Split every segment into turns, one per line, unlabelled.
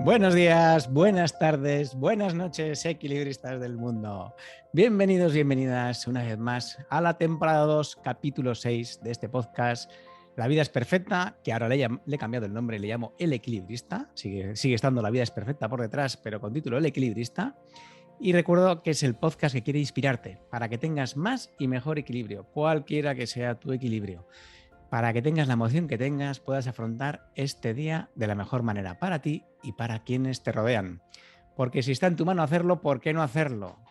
Buenos días, buenas tardes, buenas noches, equilibristas del mundo. Bienvenidos, bienvenidas una vez más a la temporada 2, capítulo 6 de este podcast. La vida es perfecta, que ahora le he cambiado el nombre, le llamo El Equilibrista. Sigue estando La vida es perfecta por detrás, pero con título El Equilibrista. Y recuerdo que es el podcast que quiere inspirarte para que tengas más y mejor equilibrio, cualquiera que sea tu equilibrio. Para que tengas la emoción que tengas, puedas afrontar este día de la mejor manera para ti y para quienes te rodean. Porque si está en tu mano hacerlo, ¿por qué no hacerlo?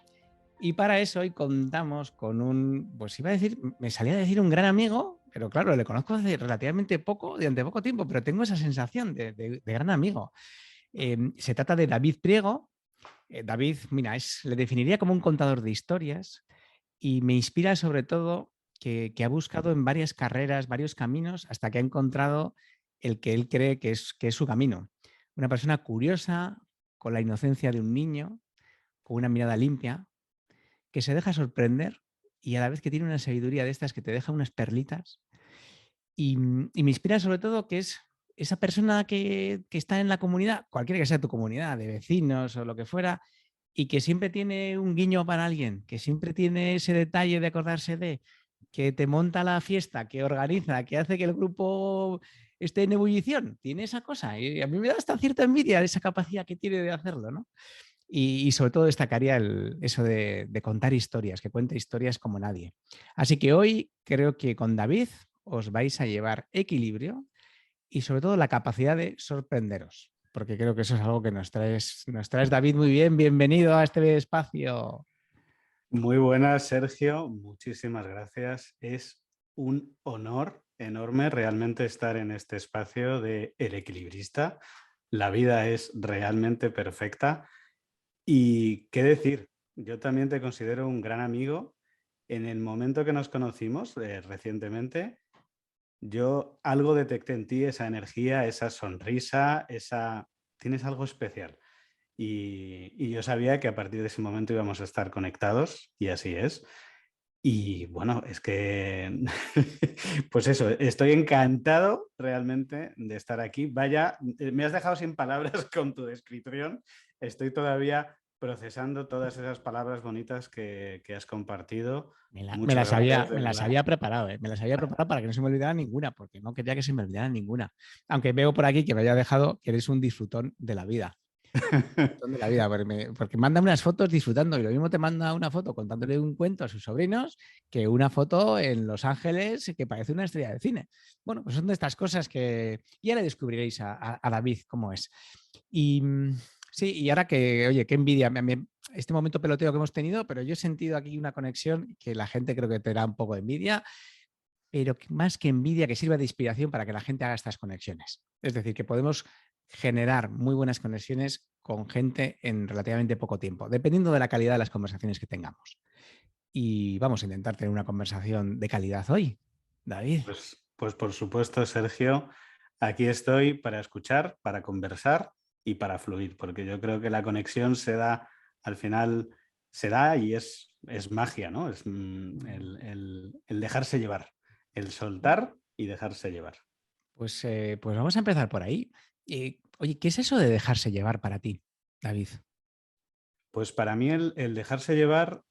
Y para eso hoy contamos con pues iba a decir, me salía a decir un gran amigo, pero claro, le conozco hace relativamente poco, durante poco tiempo, pero tengo esa sensación de gran amigo. Se trata de David Priego. David, mira, le definiría como un contador de historias y me inspira sobre todo que ha buscado en varias carreras, varios caminos, hasta que ha encontrado el que él cree que es su camino. Una persona curiosa, con la inocencia de un niño, con una mirada limpia, que se deja sorprender y a la vez que tiene una sabiduría de estas que te deja unas perlitas. Y me inspira sobre todo que es esa persona que está en la comunidad, cualquiera que sea tu comunidad, de vecinos o lo que fuera, y que siempre tiene un guiño para alguien, que siempre tiene ese detalle de acordarse de, que te monta la fiesta, que organiza, que hace que el grupo esté en ebullición. Tiene esa cosa. Y a mí me da hasta cierta envidia esa capacidad que tiene de hacerlo, ¿no? Y sobre todo destacaría eso de contar historias, que cuente historias como nadie. Así que hoy creo que con David os vais a llevar equilibrio y sobre todo la capacidad de sorprenderos, porque creo que eso es algo que nos traes David, muy bien. Bienvenido a este espacio.
Muy buenas, Sergio. Muchísimas gracias. Es un honor enorme realmente estar en este espacio de El Equilibrista. La vida es realmente perfecta. Y qué decir, yo también te considero un gran amigo. En el momento que nos conocimos recientemente, yo algo detecté en ti, esa energía, esa sonrisa, tienes algo especial. Y yo sabía que a partir de ese momento íbamos a estar conectados y así es. Y bueno, es que, pues eso, estoy encantado realmente de estar aquí. Vaya, me has dejado sin palabras con tu descripción. Estoy todavía procesando todas esas palabras bonitas que has compartido.
Me
Muchas
las
gracias, de verdad.
había preparado, ¿eh? Me las había preparado para que no se me olvidara ninguna, porque no quería que se me olvidara ninguna. Aunque veo por aquí que me haya dejado que eres un disfrutón de la vida. Disfrutón de la vida, porque manda unas fotos disfrutando y lo mismo te manda una foto contándole un cuento a sus sobrinos que una foto en Los Ángeles que parece una estrella de cine. Bueno, pues son de estas cosas que ya le descubriréis a David cómo es. Y sí, y ahora que, oye, qué envidia, este momento peloteo que hemos tenido, pero yo he sentido aquí una conexión que la gente creo que te da un poco de envidia, pero más que envidia, que sirva de inspiración para que la gente haga estas conexiones. Es decir, que podemos generar muy buenas conexiones con gente en relativamente poco tiempo, dependiendo de la calidad de las conversaciones que tengamos. Y vamos a intentar tener una conversación de calidad hoy, David.
Pues por supuesto, Sergio, aquí estoy para escuchar, para conversar y para fluir, porque yo creo que la conexión se da, al final se da y es magia, ¿no? Es el dejarse llevar, el soltar y dejarse llevar.
Pues vamos a empezar por ahí. Oye, ¿qué es eso de dejarse llevar para ti, David?
Pues para mí el dejarse llevar,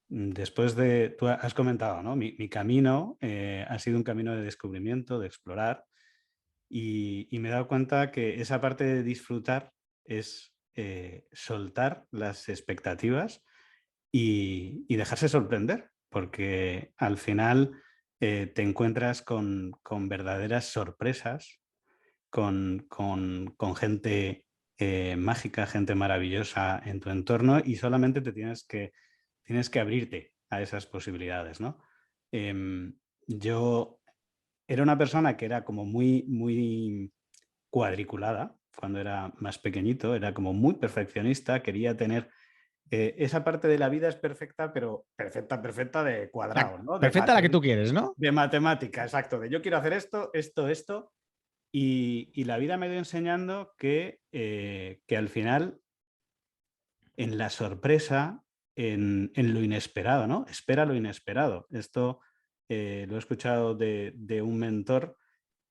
después de, tú has comentado, ¿no? Mi camino ha sido un camino de descubrimiento, de explorar, y me he dado cuenta que esa parte de disfrutar es soltar las expectativas y dejarse sorprender, porque al final te encuentras con verdaderas sorpresas, con gente mágica, gente maravillosa en tu entorno y solamente tienes que abrirte a esas posibilidades, ¿no? Yo era una persona que era como muy cuadriculada cuando era más pequeñito, era como muy perfeccionista, quería tener esa parte de la vida es perfecta, pero perfecta, perfecta de
O sea,
cuadrado, ¿no?
perfecta la que tú quieres, ¿no?
De matemática, exacto, de yo quiero hacer esto, y la vida me ha ido enseñando que al final, en la sorpresa, en lo inesperado, ¿no? Espera lo inesperado. Esto lo he escuchado de un mentor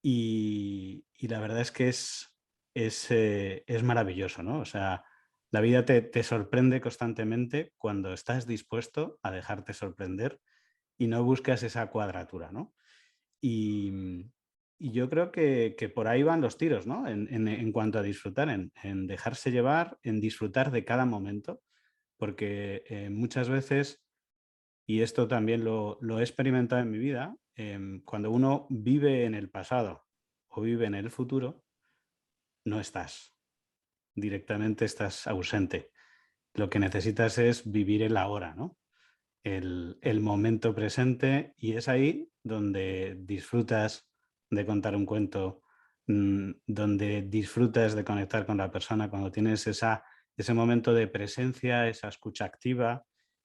y la verdad es que es maravilloso, ¿no? O sea, la vida te sorprende constantemente cuando estás dispuesto a dejarte sorprender y no buscas esa cuadratura, ¿no? Y, y yo creo que por ahí van los tiros, ¿no? En cuanto a disfrutar, en dejarse llevar, en disfrutar de cada momento, porque muchas veces, y esto también lo he experimentado en mi vida, cuando uno vive en el pasado o vive en el futuro, no estás, directamente estás ausente. Lo que necesitas es vivir el ahora, ¿no? El momento presente, y es ahí donde disfrutas de contar un cuento, donde disfrutas de conectar con la persona cuando tienes ese momento de presencia, esa escucha activa,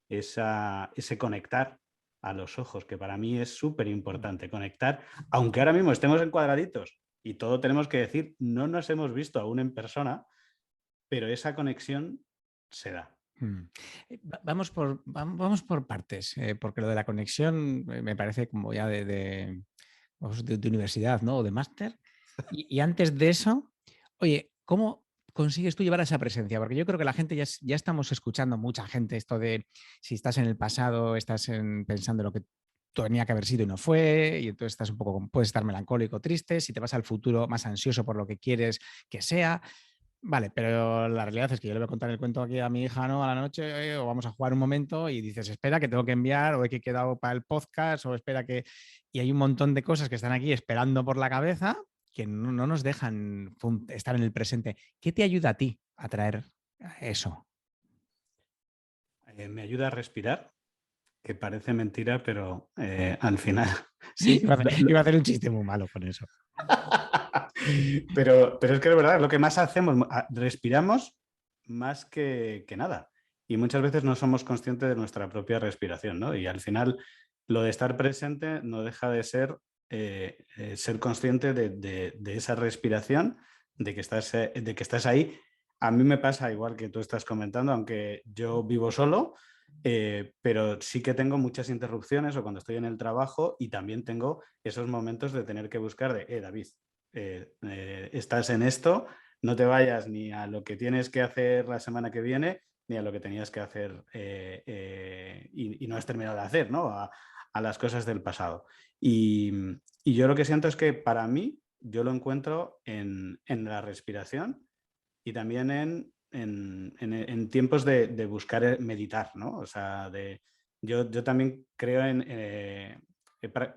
ese conectar a los ojos, que para mí es súper importante, conectar, aunque ahora mismo estemos en cuadraditos y todo tenemos que decir, no nos hemos visto aún en persona, pero esa conexión se da.
Mm. Vamos por partes, porque lo de la conexión me parece como ya de universidad, ¿no? O de máster. Y antes de eso, oye, ¿cómo consigues tú llevar esa presencia? Porque yo creo que la gente ya estamos escuchando mucha gente esto de si estás en el pasado, pensando en lo que tenía que haber sido y no fue, y entonces estás un poco, puedes estar melancólico, triste, si te vas al futuro más ansioso por lo que quieres que sea. Vale, pero la realidad es que yo le voy a contar el cuento aquí a mi hija, ¿no? A la noche, o vamos a jugar un momento y dices, espera, que tengo que enviar, o he que quedado para el podcast, o espera que. Y hay un montón de cosas que están aquí esperando por la cabeza que no nos dejan estar en el presente. ¿Qué te ayuda a ti a traer eso?
Me ayuda a respirar, que parece mentira, pero al final sí.
Iba a hacer un chiste muy malo con eso.
Pero es que de verdad, lo que más hacemos, respiramos más que nada. Y muchas veces no somos conscientes de nuestra propia respiración, ¿no? Y al final, lo de estar presente no deja de ser consciente de esa respiración, de que estás ahí. A mí me pasa igual que tú estás comentando, aunque yo vivo solo, pero sí que tengo muchas interrupciones o cuando estoy en el trabajo, y también tengo esos momentos de tener que buscar David, estás en esto, no te vayas ni a lo que tienes que hacer la semana que viene, ni a lo que tenías que hacer y no has terminado de hacer, ¿no? A las cosas del pasado. Y yo lo que siento es que para mí, yo lo encuentro en la respiración y también en tiempos de buscar meditar, ¿no? O sea, yo también creo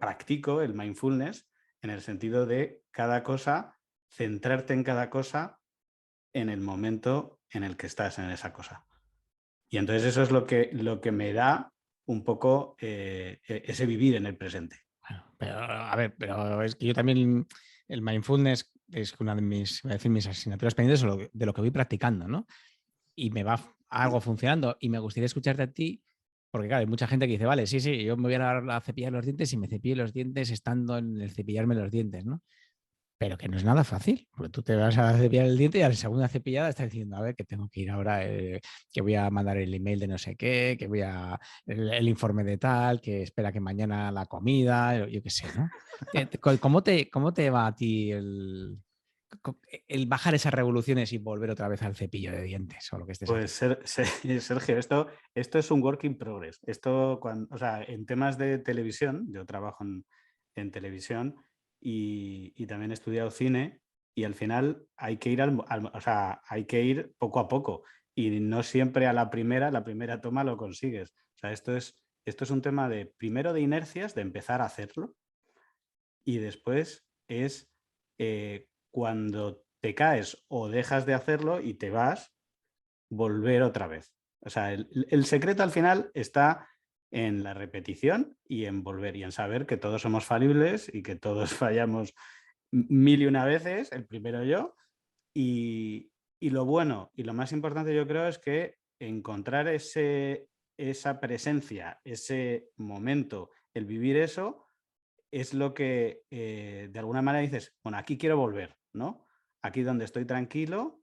practico el mindfulness en el sentido de cada cosa, centrarte en cada cosa en el momento en el que estás en esa cosa. Y entonces eso es lo que me da un poco ese vivir en el presente.
Bueno, pero, a ver, pero es que yo también, el mindfulness es una de voy a decir, mis asignaturas pendientes de lo que voy practicando, ¿no? Y me va algo funcionando y me gustaría escucharte a ti, porque claro, hay mucha gente que dice, vale, sí, sí, yo me voy a cepillar los dientes y me cepillo los dientes estando en el cepillarme los dientes, ¿no? Pero que no es nada fácil, porque tú te vas a cepillar el diente y a la segunda cepillada estás diciendo, a ver, que tengo que ir ahora, que voy a mandar el email de no sé qué, que voy el informe de tal, que espera que mañana la comida, yo qué sé, ¿no? ¿Cómo te va a ti el bajar esas revoluciones y volver otra vez al cepillo de dientes o lo que estés
Pues
haciendo?
Sergio, esto es un work in progress. O sea, en temas de televisión, yo trabajo en televisión y también he estudiado cine, y al final hay que ir o sea, hay que ir poco a poco, y no siempre a la primera toma lo consigues. O sea, esto es un tema de primero de inercias, de empezar a hacerlo, y después es cuando te caes o dejas de hacerlo y te vas, volver otra vez. O sea, el secreto al final está en la repetición y en volver y en saber que todos somos falibles y que todos fallamos mil y una veces, el primero yo. Y lo bueno y lo más importante, yo creo, es que encontrar esa presencia, ese momento, el vivir eso, es lo que de alguna manera dices, bueno, aquí quiero volver, ¿no? Aquí donde estoy tranquilo,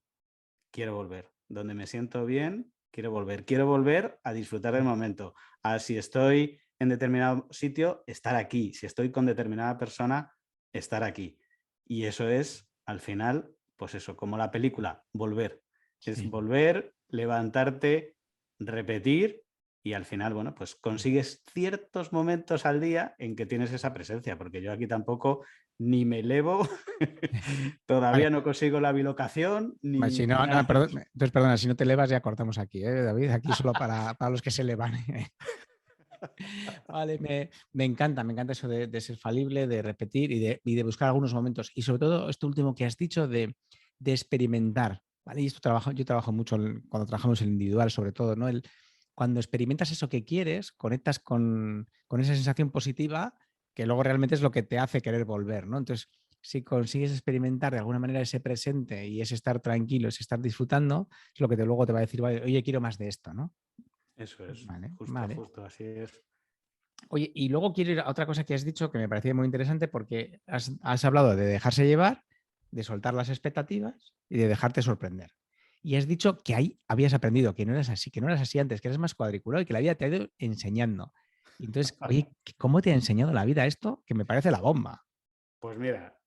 quiero volver. Donde me siento bien, quiero volver. Quiero volver a disfrutar del momento. A si estoy en determinado sitio, estar aquí. Si estoy con determinada persona, estar aquí. Y eso es, al final, pues eso, como la película, volver. Es
Sí.
volver, levantarte, repetir y al final, bueno, pues consigues ciertos momentos al día en que tienes esa presencia, porque yo aquí tampoco ni me elevo,
Vale.
todavía no consigo la bilocación,
Vale,
ni
si no,
nada.
entonces, perdona, si no te elevas ya cortamos aquí, David, aquí solo para los que se elevan. Vale, me encanta eso de ser falible, de repetir y de buscar algunos momentos. Y sobre todo esto último que has dicho de experimentar. ¿Vale? Y yo trabajo mucho cuando trabajamos en individual, sobre todo, ¿no? Cuando experimentas eso que quieres, conectas con esa sensación positiva que luego realmente es lo que te hace querer volver, ¿no? Entonces, si consigues experimentar de alguna manera ese presente y ese estar tranquilo, ese estar disfrutando, es lo que luego te va a decir, vale, oye, quiero más de esto, ¿no?
Eso es,
Vale,
justo,
vale.
justo, así es.
Oye, y luego quiero ir a otra cosa que has dicho que me parecía muy interesante porque has hablado de dejarse llevar, de soltar las expectativas y de dejarte sorprender. Y has dicho que ahí habías aprendido, que no eras así, que no eras así antes, que eres más cuadriculado y que la vida te ha ido enseñando. Y entonces, oye, ¿cómo te ha enseñado la vida esto? Que me parece la bomba.
Pues mira,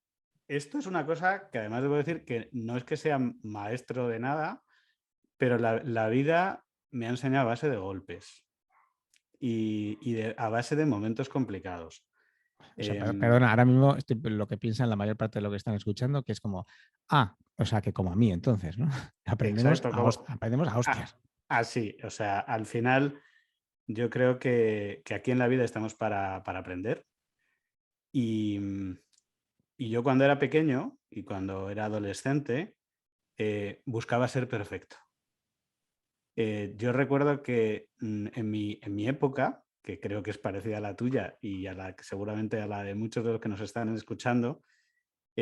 esto es una cosa que además debo decir que no es que sea maestro de nada, pero la vida me ha enseñado a base de golpes y a base de momentos complicados.
O sea,
Em,
perdona, ahora mismo estoy lo que piensan la mayor parte de lo que están escuchando, que es como, o sea, que como a mí entonces, ¿no? Aprendemos
exacto,
aprendemos a hostias.
así, o sea, al final yo creo que aquí en la vida estamos para aprender y, y yo cuando era pequeño y cuando era adolescente buscaba ser perfecto. Yo recuerdo que en mi época, que creo que es parecida a la tuya y a la que seguramente a la de muchos de los que nos están escuchando,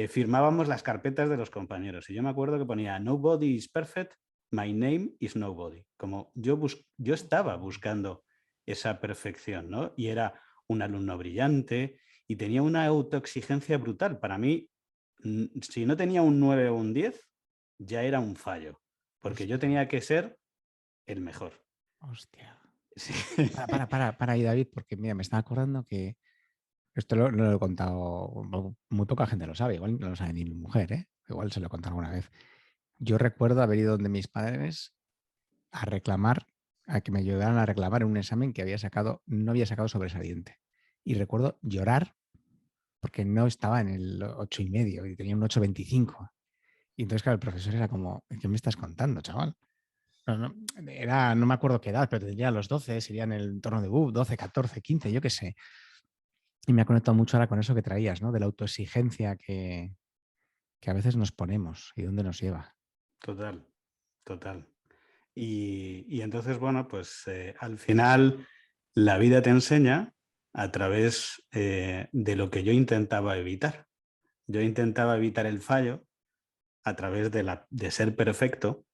firmábamos las carpetas de los compañeros. Y yo me acuerdo que ponía Nobody is perfect, my name is nobody. Como yo estaba buscando esa perfección, ¿no? Y era un alumno brillante y tenía una autoexigencia brutal. Para mí, si no tenía un 9 o un 10, ya era un fallo, porque yo
Hostia,
tenía que ser el mejor.
hostia.
Sí.
Para ahí, David, porque mira, me estaba acordando que esto no lo he contado, muy poca gente lo sabe, igual no lo sabe ni mi mujer, ¿eh? Igual se lo he contado alguna vez. Yo recuerdo haber ido donde mis padres a reclamar, a que me ayudaran a reclamar en un examen que no había sacado sobresaliente. Y recuerdo llorar porque no estaba en el 8,5 y tenía un 8,25. Y entonces, claro, el profesor era como, ¿qué me estás contando, chaval? No me acuerdo qué edad, pero tendría los 12, sería en el entorno de 12, 14, 15, yo qué sé. Y me ha conectado mucho ahora con eso que traías, ¿no? De la autoexigencia que a veces nos ponemos y dónde nos lleva.
Total, total. Y entonces, bueno, pues al final la vida te enseña a través de lo que yo intentaba evitar. Yo intentaba evitar el fallo a través de ser perfecto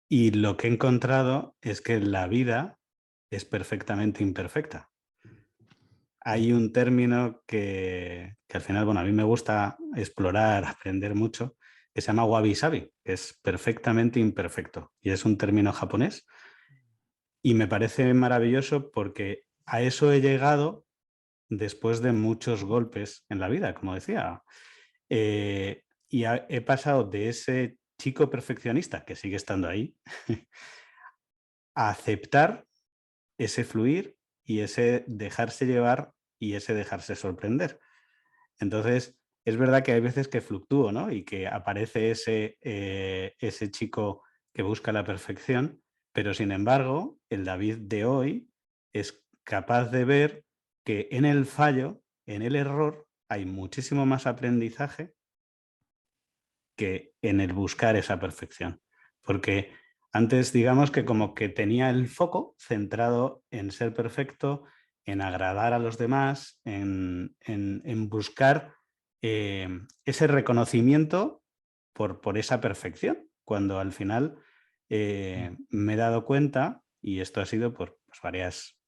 y lo que he encontrado es que la vida es perfectamente imperfecta. Hay un término que al final, bueno, a mí me gusta explorar, aprender mucho, que se llama wabi-sabi, que es perfectamente imperfecto. Y es un término japonés. Y me parece maravilloso porque a eso he llegado después de muchos golpes en la vida, como decía. He pasado de ese chico perfeccionista, que sigue estando ahí, a aceptar ese fluir y ese dejarse llevar y ese dejarse sorprender. Entonces, es verdad que hay veces que fluctúo, ¿no? Y que aparece ese chico que busca la perfección, pero sin embargo, el David de hoy es capaz de ver que en el fallo, en el error, hay muchísimo más aprendizaje que en el buscar esa perfección. Porque antes, digamos que como que tenía el foco centrado en ser perfecto, en agradar a los demás, en buscar ese reconocimiento por esa perfección, cuando al final me he dado cuenta, y esto ha sido por pues,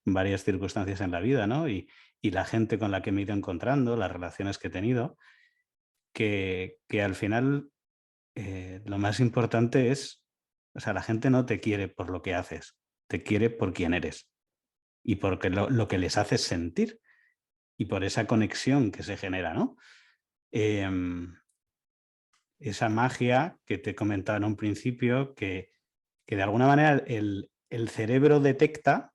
varias circunstancias en la vida, ¿no? Y la gente con la que me he ido encontrando, las relaciones que he tenido, que al final lo más importante es, o sea, la gente no te quiere por lo que haces, te quiere por quién eres y porque lo que les haces sentir y por esa conexión que se genera, ¿no? Em, esa magia que te comentaba en un principio, que de alguna manera el cerebro detecta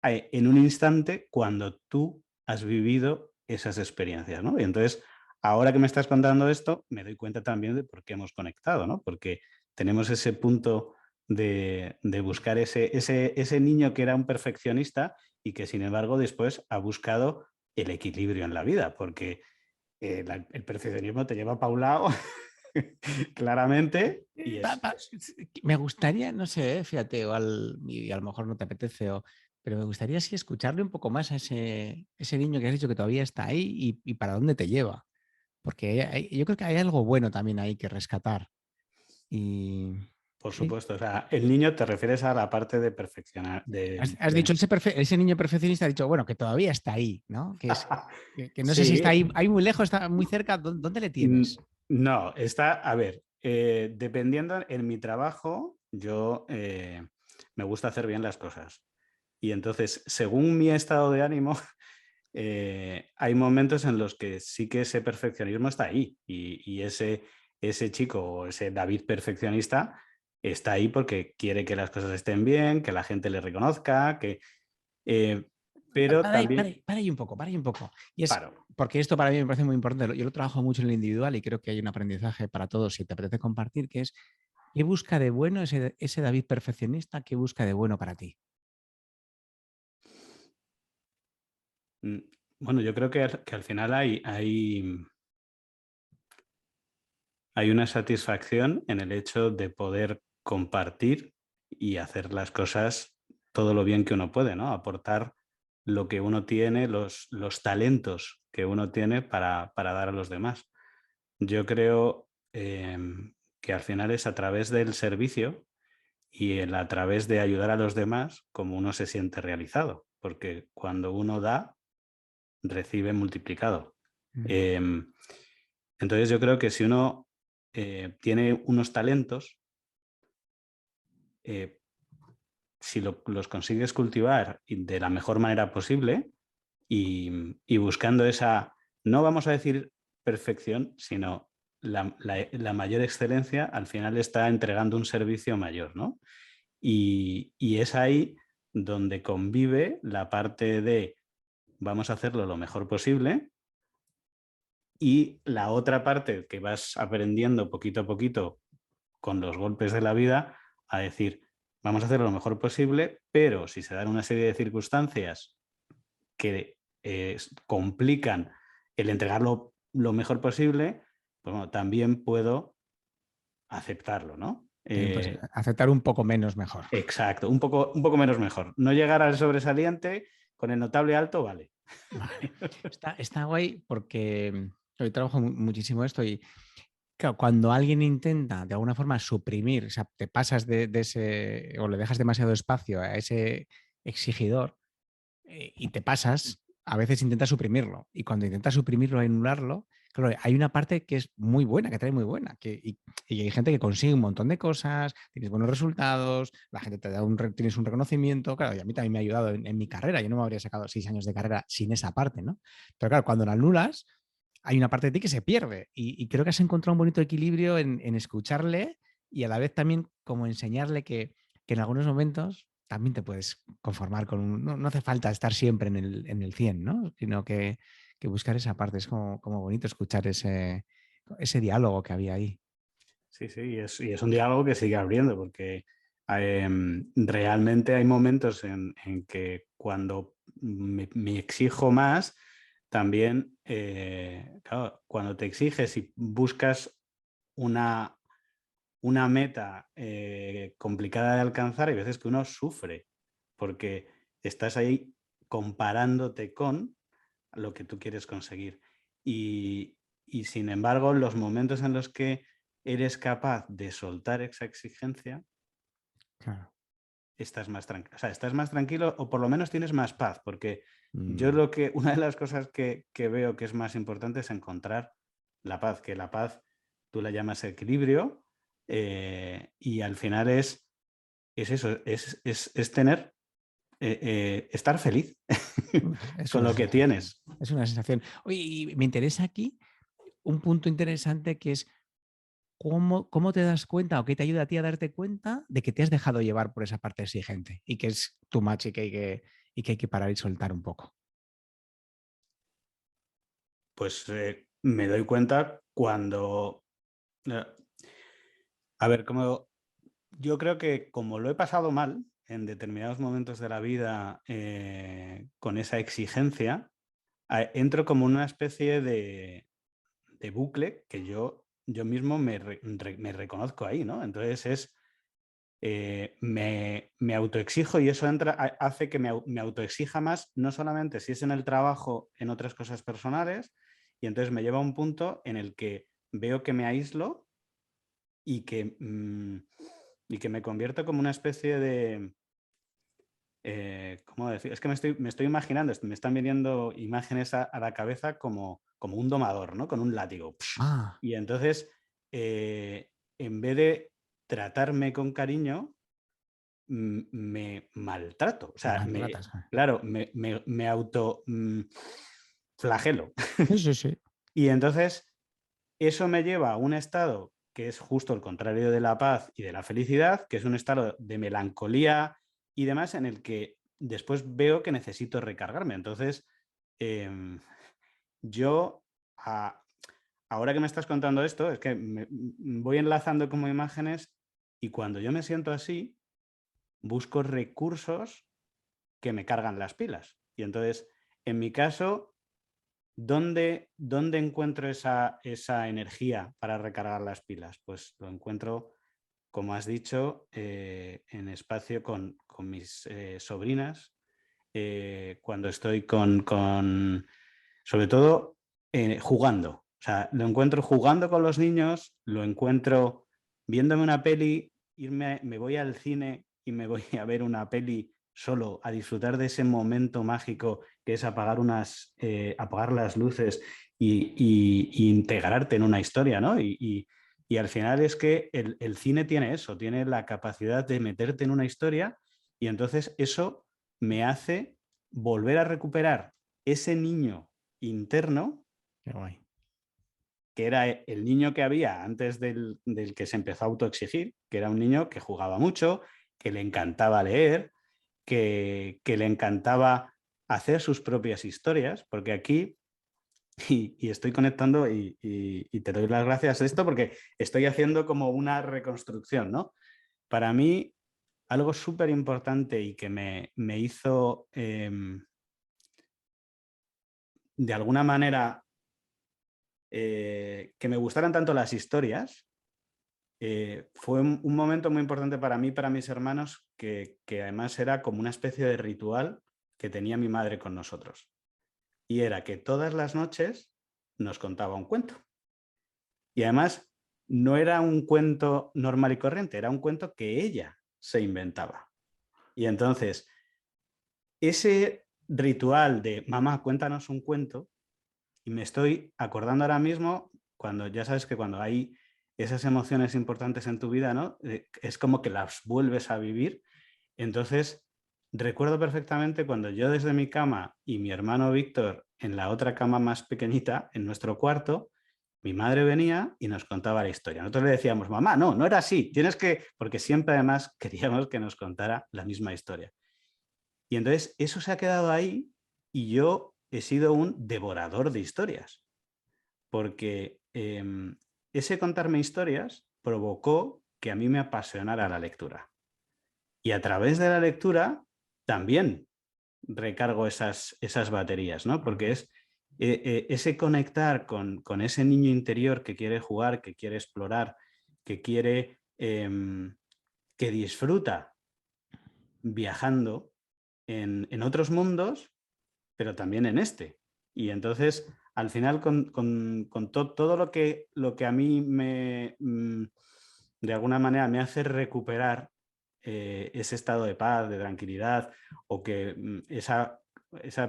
en un instante cuando tú has vivido esas experiencias, ¿no? Y entonces, ahora que me estás contando esto, me doy cuenta también de por qué hemos conectado, ¿no? Porque tenemos ese punto de buscar ese niño que era un perfeccionista y que, sin embargo, después ha buscado el equilibrio en la vida, porque el perfeccionismo te lleva para un lado claramente y
Me gustaría, no sé, fíjate, y a lo mejor no te apetece, pero me gustaría sí escucharle un poco más a ese niño que has dicho que todavía está ahí y para dónde te lleva. Porque yo creo que hay algo bueno también ahí que rescatar. Y
por
sí.
supuesto, o sea, el niño te refieres a la parte de perfeccionar,
Has dicho, ese niño perfeccionista ha dicho, bueno, que todavía está ahí, ¿no? Que no sé si está
Sí,
ahí muy lejos, está muy cerca, ¿dónde le tienes?
no, está, a ver, dependiendo en mi trabajo, yo me gusta hacer bien las cosas. Y entonces, según mi estado de ánimo, hay momentos en los que sí que ese perfeccionismo está ahí. Y ese chico o ese David perfeccionista está ahí porque quiere que las cosas estén bien, que la gente le reconozca, eh, pero también,
Para ahí un poco, para ahí un poco. Y es
paro.
porque esto para mí me parece muy importante. Yo lo trabajo mucho en el individual y creo que hay un aprendizaje para todos, si te apetece compartir, que es ¿qué busca de bueno ese David perfeccionista? ¿Qué busca de bueno para ti?
Mm, Bueno, yo creo que al final hay una satisfacción en el hecho de poder compartir y hacer las cosas todo lo bien que uno puede, ¿no? Aportar lo que uno tiene, los talentos que uno tiene para dar a los demás. Yo creo que al final es a través del servicio y a través de ayudar a los demás como uno se siente realizado, porque cuando uno da, recibe multiplicado.
Mm.
Em, entonces yo creo que si uno tiene unos talentos, eh, si los consigues cultivar de la mejor manera posible y buscando esa, no vamos a decir perfección, sino la mayor excelencia, al final está entregando un servicio mayor, ¿no? Y es ahí donde convive la parte de vamos a hacerlo lo mejor posible y la otra parte que vas aprendiendo poquito a poquito con los golpes de la vida a decir, vamos a hacer lo mejor posible, pero si se dan una serie de circunstancias que complican el entregarlo lo mejor posible, pues bueno, también puedo aceptarlo, ¿no?
Pues aceptar un poco menos mejor.
Exacto, un poco menos mejor. No llegar al sobresaliente con el notable alto, vale.
Vale. Está guay porque yo trabajo muchísimo esto y claro, cuando alguien intenta de alguna forma suprimir, o sea, te pasas de ese o le dejas demasiado espacio a ese exigidor y te pasas, a veces intentas suprimirlo. Y cuando intentas suprimirlo, anularlo, claro, hay una parte que es muy buena, que trae muy buena. Y hay gente que consigue un montón de cosas, tienes buenos resultados, la gente te da tienes un reconocimiento. Claro, y a mí también me ha ayudado en mi carrera. Yo no me habría sacado 6 años de carrera sin esa parte, ¿no? Pero claro, cuando la anulas, hay una parte de ti que se pierde. Y creo que has encontrado un bonito equilibrio en escucharle y a la vez también como enseñarle que en algunos momentos también te puedes conformar con no hace falta estar siempre en el 100, ¿no? Sino que buscar esa parte. Es como bonito escuchar ese diálogo que había ahí.
Sí, sí, y es un diálogo que sigue abriendo, porque realmente hay momentos en que cuando me exijo más, también, claro, cuando te exiges y buscas una meta complicada de alcanzar, hay veces que uno sufre, porque estás ahí comparándote con lo que tú quieres conseguir. Y sin embargo, los momentos en los que eres capaz de soltar esa exigencia,
Claro.
estás más tranquilo. O sea, estás más tranquilo o por lo menos tienes más paz, porque yo
Mm.
una de las cosas que veo que es más importante es encontrar la paz, que la paz tú la llamas equilibrio, y al final es eso, es tener, estar feliz
Es
con
una
lo que
sensación.
tienes.
Es una sensación. Oye, y me interesa aquí un punto interesante que es cómo te das cuenta o qué te ayuda a ti a darte cuenta de que te has dejado llevar por esa parte exigente y que es too much y que hay que parar y soltar un poco.
Pues me doy cuenta cuando... a ver, yo creo que como lo he pasado mal en determinados momentos de la vida con esa exigencia, entro como en una especie de bucle que yo mismo me reconozco ahí, ¿no? Entonces me autoexijo y eso hace que me autoexija más, no solamente si es en el trabajo, en otras cosas personales, y entonces me lleva a un punto en el que veo que me aíslo y que me convierto como una especie de... ¿cómo decir? Es que me estoy imaginando, me están viniendo imágenes a la cabeza como un domador, ¿no? Con un látigo.
Ah,
Y entonces, en vez de tratarme con cariño, me maltrato. O
te
sea,
maltratas.
claro, me auto flagelo.
Sí, sí, sí.
Y entonces, eso me lleva a un estado que es justo el contrario de la paz y de la felicidad, que es un estado de melancolía y demás, en el que después veo que necesito recargarme. Entonces, yo, ahora que me estás contando esto, es que voy enlazando como imágenes y cuando yo me siento así, busco recursos que me cargan las pilas. Y entonces, en mi caso, ¿dónde encuentro esa energía para recargar las pilas? Pues lo encuentro, como has dicho, en espacio con mis sobrinas, cuando estoy sobre todo, jugando. O sea, lo encuentro jugando con los niños, lo encuentro viéndome una peli, me voy al cine y me voy a ver una peli solo, a disfrutar de ese momento mágico que es apagar las luces y integrarte en una historia, ¿no? Y al final es que el cine tiene eso, tiene la capacidad de meterte en una historia y entonces eso me hace volver a recuperar ese niño interno,
Qué guay.
que era el niño que había antes del que se empezó a autoexigir, que era un niño que jugaba mucho, que le encantaba leer, que le encantaba hacer sus propias historias, porque aquí, y estoy conectando y te doy las gracias de esto, porque estoy haciendo como una reconstrucción, ¿no? Para mí, algo súper importante y que me hizo, de alguna manera, que me gustaran tanto las historias, fue un momento muy importante para mí y para mis hermanos, que además era como una especie de ritual que tenía mi madre con nosotros. Y era que todas las noches nos contaba un cuento. Y además no era un cuento normal y corriente, era un cuento que ella se inventaba. Y entonces, ese ritual de mamá, cuéntanos un cuento, y me estoy acordando ahora mismo, cuando ya sabes que cuando hay esas emociones importantes en tu vida, ¿no? Es como que las vuelves a vivir. Entonces, recuerdo perfectamente cuando yo desde mi cama y mi hermano Víctor en la otra cama más pequeñita, en nuestro cuarto, mi madre venía y nos contaba la historia. Nosotros le decíamos, mamá, no, no era así, tienes que, porque siempre además queríamos que nos contara la misma historia. Y entonces eso se ha quedado ahí y yo he sido un devorador de historias, porque ese contarme historias provocó que a mí me apasionara la lectura. Y a través de la lectura también recargo esas baterías, ¿no? Porque es ese conectar con ese niño interior que quiere jugar, que quiere explorar, que quiere, que disfruta viajando en otros mundos, pero también en este. Y entonces, al final, con todo lo que a mí de alguna manera me hace recuperar ese estado de paz, de tranquilidad, o que esa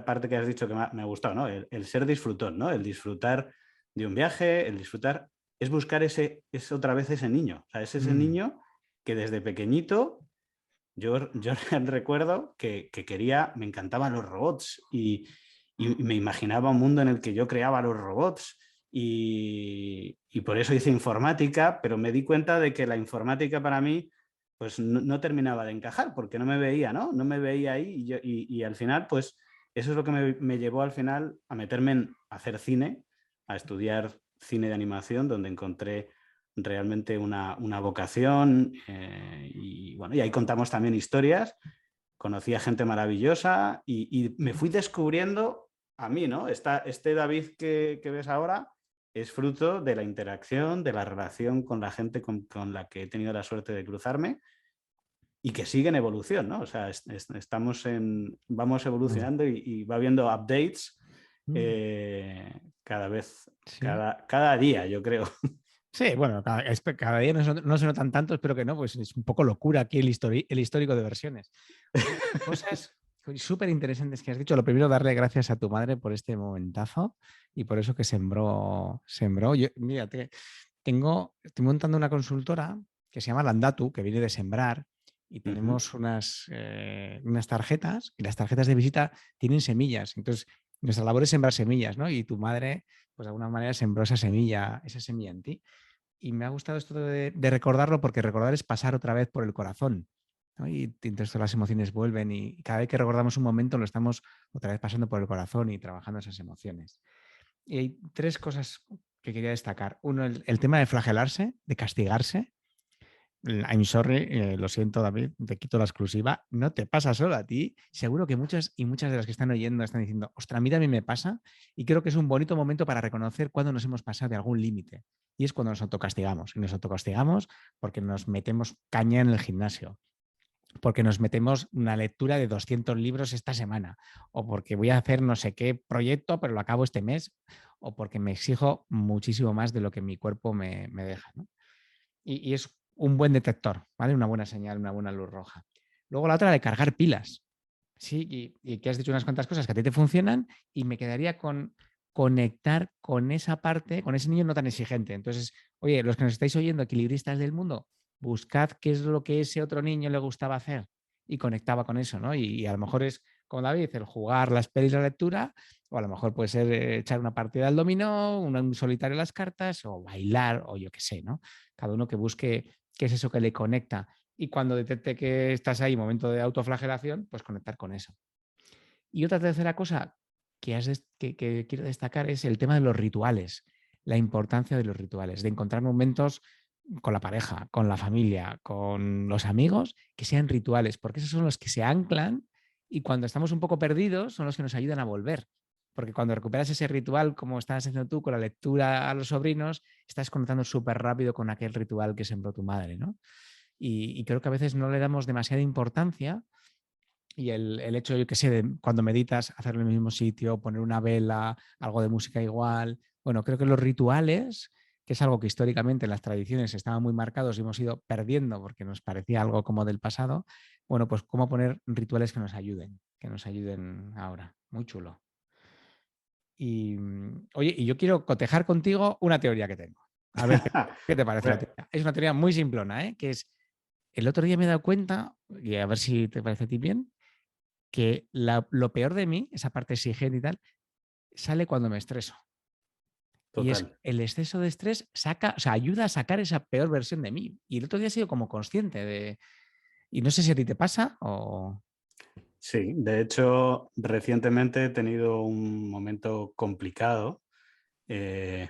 parte que has dicho que me ha gustado, ¿no? El ser disfrutón, ¿no? El disfrutar de un viaje, el disfrutar, es buscar es otra vez ese niño. O sea, es ese niño que desde pequeñito yo recuerdo que quería, me encantaban los robots y me imaginaba un mundo en el que yo creaba los robots y por eso hice informática, pero me di cuenta de que la informática para mí pues no terminaba de encajar porque no me veía, ¿no? No me veía ahí y al final pues eso es lo que me llevó al final a meterme en hacer cine, a estudiar cine de animación, donde encontré realmente una vocación y bueno, y ahí contamos también historias, conocí a gente maravillosa y me fui descubriendo a mí, ¿no? Este David que ves ahora es fruto de la interacción, de la relación con la gente con la que he tenido la suerte de cruzarme y que sigue en evolución, ¿no? O sea, vamos
Mm,
evolucionando y va habiendo updates
mm,
cada vez,
sí.
cada día, yo creo.
Sí, bueno, cada día no se notan tanto, espero que no, pues es un poco locura aquí el histórico de versiones. Oye, cosas súper interesantes que has dicho. Lo primero, darle gracias a tu madre por este momentazo y por eso que sembró. Yo, mira, estoy montando una consultora que se llama Landatu, que viene de sembrar, y
Uh -huh.
tenemos unas tarjetas, y las tarjetas de visita tienen semillas. Entonces, nuestra labor es sembrar semillas, ¿no? Y tu madre, pues de alguna manera sembró esa semilla en ti. Y me ha gustado esto de recordarlo, porque recordar es pasar otra vez por el corazón, ¿no? Y entonces todas las emociones vuelven y cada vez que recordamos un momento lo estamos otra vez pasando por el corazón y trabajando esas emociones. Y hay tres cosas que quería destacar. Uno, el tema de flagelarse, de castigarse. I'm sorry, lo siento, David, te quito la exclusiva. No te pasa solo a ti. Seguro que muchas y muchas de las que están oyendo están diciendo, ostras, a mí también me pasa. Y creo que es un bonito momento para reconocer cuándo nos hemos pasado de algún límite. Y es cuando nos autocastigamos. Y nos autocastigamos porque nos metemos caña en el gimnasio, porque nos metemos una lectura de 200 libros esta semana, o porque voy a hacer no sé qué proyecto, pero lo acabo este mes, o porque me exijo muchísimo más de lo que mi cuerpo me deja, ¿no? Y es un buen detector, ¿vale? Una buena señal, una buena luz roja. Luego la otra de cargar pilas. Sí, y que has dicho unas cuantas cosas que a ti te funcionan y me quedaría con conectar con esa parte, con ese niño no tan exigente. Entonces, oye, los que nos estáis oyendo, equilibristas del mundo, buscad qué es lo que ese otro niño le gustaba hacer y conectaba con eso, ¿no? Y a lo mejor es, como David, el jugar las pelis, la lectura, o a lo mejor puede ser echar una partida al dominó, un solitario las cartas, o bailar, o yo qué sé, ¿no? Cada uno que busque qué es eso que le conecta y cuando detecte que estás ahí, momento de autoflagelación, pues conectar con eso. Y otra tercera cosa que quiero destacar es el tema de los rituales, la importancia de los rituales, de encontrar momentos con la pareja, con la familia, con los amigos, que sean rituales, porque esos son los que se anclan y cuando estamos un poco perdidos son los que nos ayudan a volver. Porque cuando recuperas ese ritual, como estás haciendo tú con la lectura a los sobrinos, estás conectando súper rápido con aquel ritual que sembró tu madre, ¿no? Y creo que a veces no le damos demasiada importancia y el hecho, yo que sé, de cuando meditas, hacerlo en el mismo sitio, poner una vela, algo de música igual. Bueno, creo que los rituales, que es algo que históricamente en las tradiciones estaban muy marcados y hemos ido perdiendo porque nos parecía algo como del pasado, bueno, pues cómo poner rituales que nos ayuden ahora. Muy chulo. Y oye, y yo quiero cotejar contigo una teoría que tengo. A ver qué te parece la teoría. Es una teoría muy simplona, ¿eh? Que es, el otro día me he dado cuenta, y a ver si te parece a ti bien, que lo peor de mí, esa parte exigente y tal, sale cuando me estreso. Y es
Total.
el exceso de estrés saca, o sea, ayuda a sacar esa peor versión de mí. Y el otro día he sido como consciente de. Y no sé si a ti te pasa o.
Sí, de hecho, recientemente he tenido un momento complicado eh,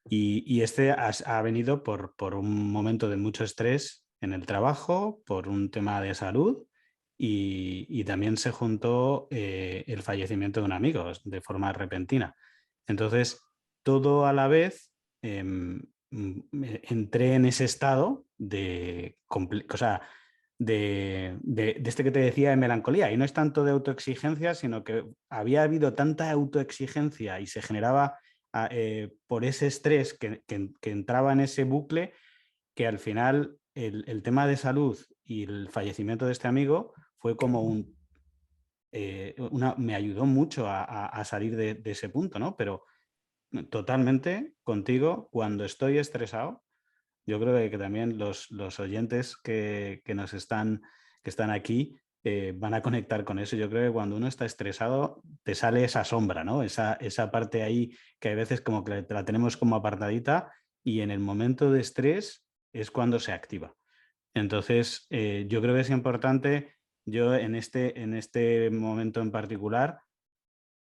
y este ha venido por un momento de mucho estrés en el trabajo, por un tema de salud y también se juntó el fallecimiento de un amigo de forma repentina. Entonces, todo a la vez, entré en ese estado o sea, de este que te decía de melancolía. Y no es tanto de autoexigencia, sino que había habido tanta autoexigencia y se generaba por ese estrés que entraba en ese bucle que al final el tema de salud y el fallecimiento de este amigo fue como me ayudó mucho a salir de ese punto, ¿no? Pero totalmente contigo, cuando estoy estresado, yo creo que también los oyentes que están aquí van a conectar con eso. Yo creo que cuando uno está estresado te sale esa sombra, ¿no? Esa parte ahí que hay veces como que la tenemos como apartadita y en el momento de estrés es cuando se activa. Entonces, yo creo que es importante, yo en este momento en particular,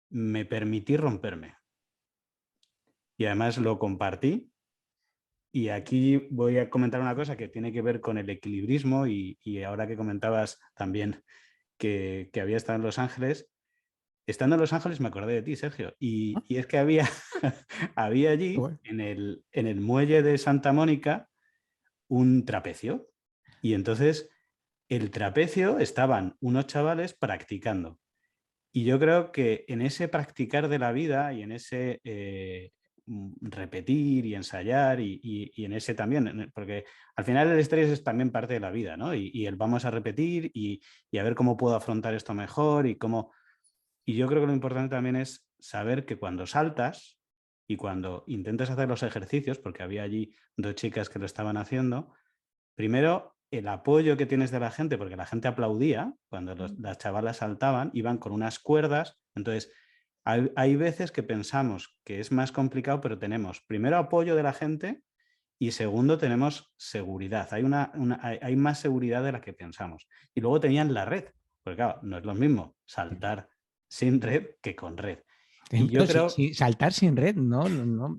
me permití romperme y además lo compartí. Y aquí voy a comentar una cosa que tiene que ver con el equilibrismo y ahora que comentabas también que había estado en Los Ángeles, estando en Los Ángeles me acordé de ti, Sergio, y es que había, había allí
Bueno.
en el muelle de Santa Mónica un trapecio y entonces el trapecio estaban unos chavales practicando. Y yo creo que en ese practicar de la vida y en ese repetir y ensayar y en ese también, porque al final el estrés es también parte de la vida, ¿no? Y el vamos a repetir y a ver cómo puedo afrontar esto mejor y cómo... Y yo creo que lo importante también es saber que cuando saltas y cuando intentas hacer los ejercicios, porque había allí dos chicas que lo estaban haciendo, primero, el apoyo que tienes de la gente, porque la gente aplaudía cuando las chavalas saltaban, iban con unas cuerdas. Entonces, hay veces que pensamos que es más complicado, pero tenemos primero apoyo de la gente y segundo tenemos seguridad. Hay más seguridad de la que pensamos. Y luego tenían la red, porque claro, no es lo mismo saltar sin red que con red. Y yo
No,
creo,
saltar sin red, no,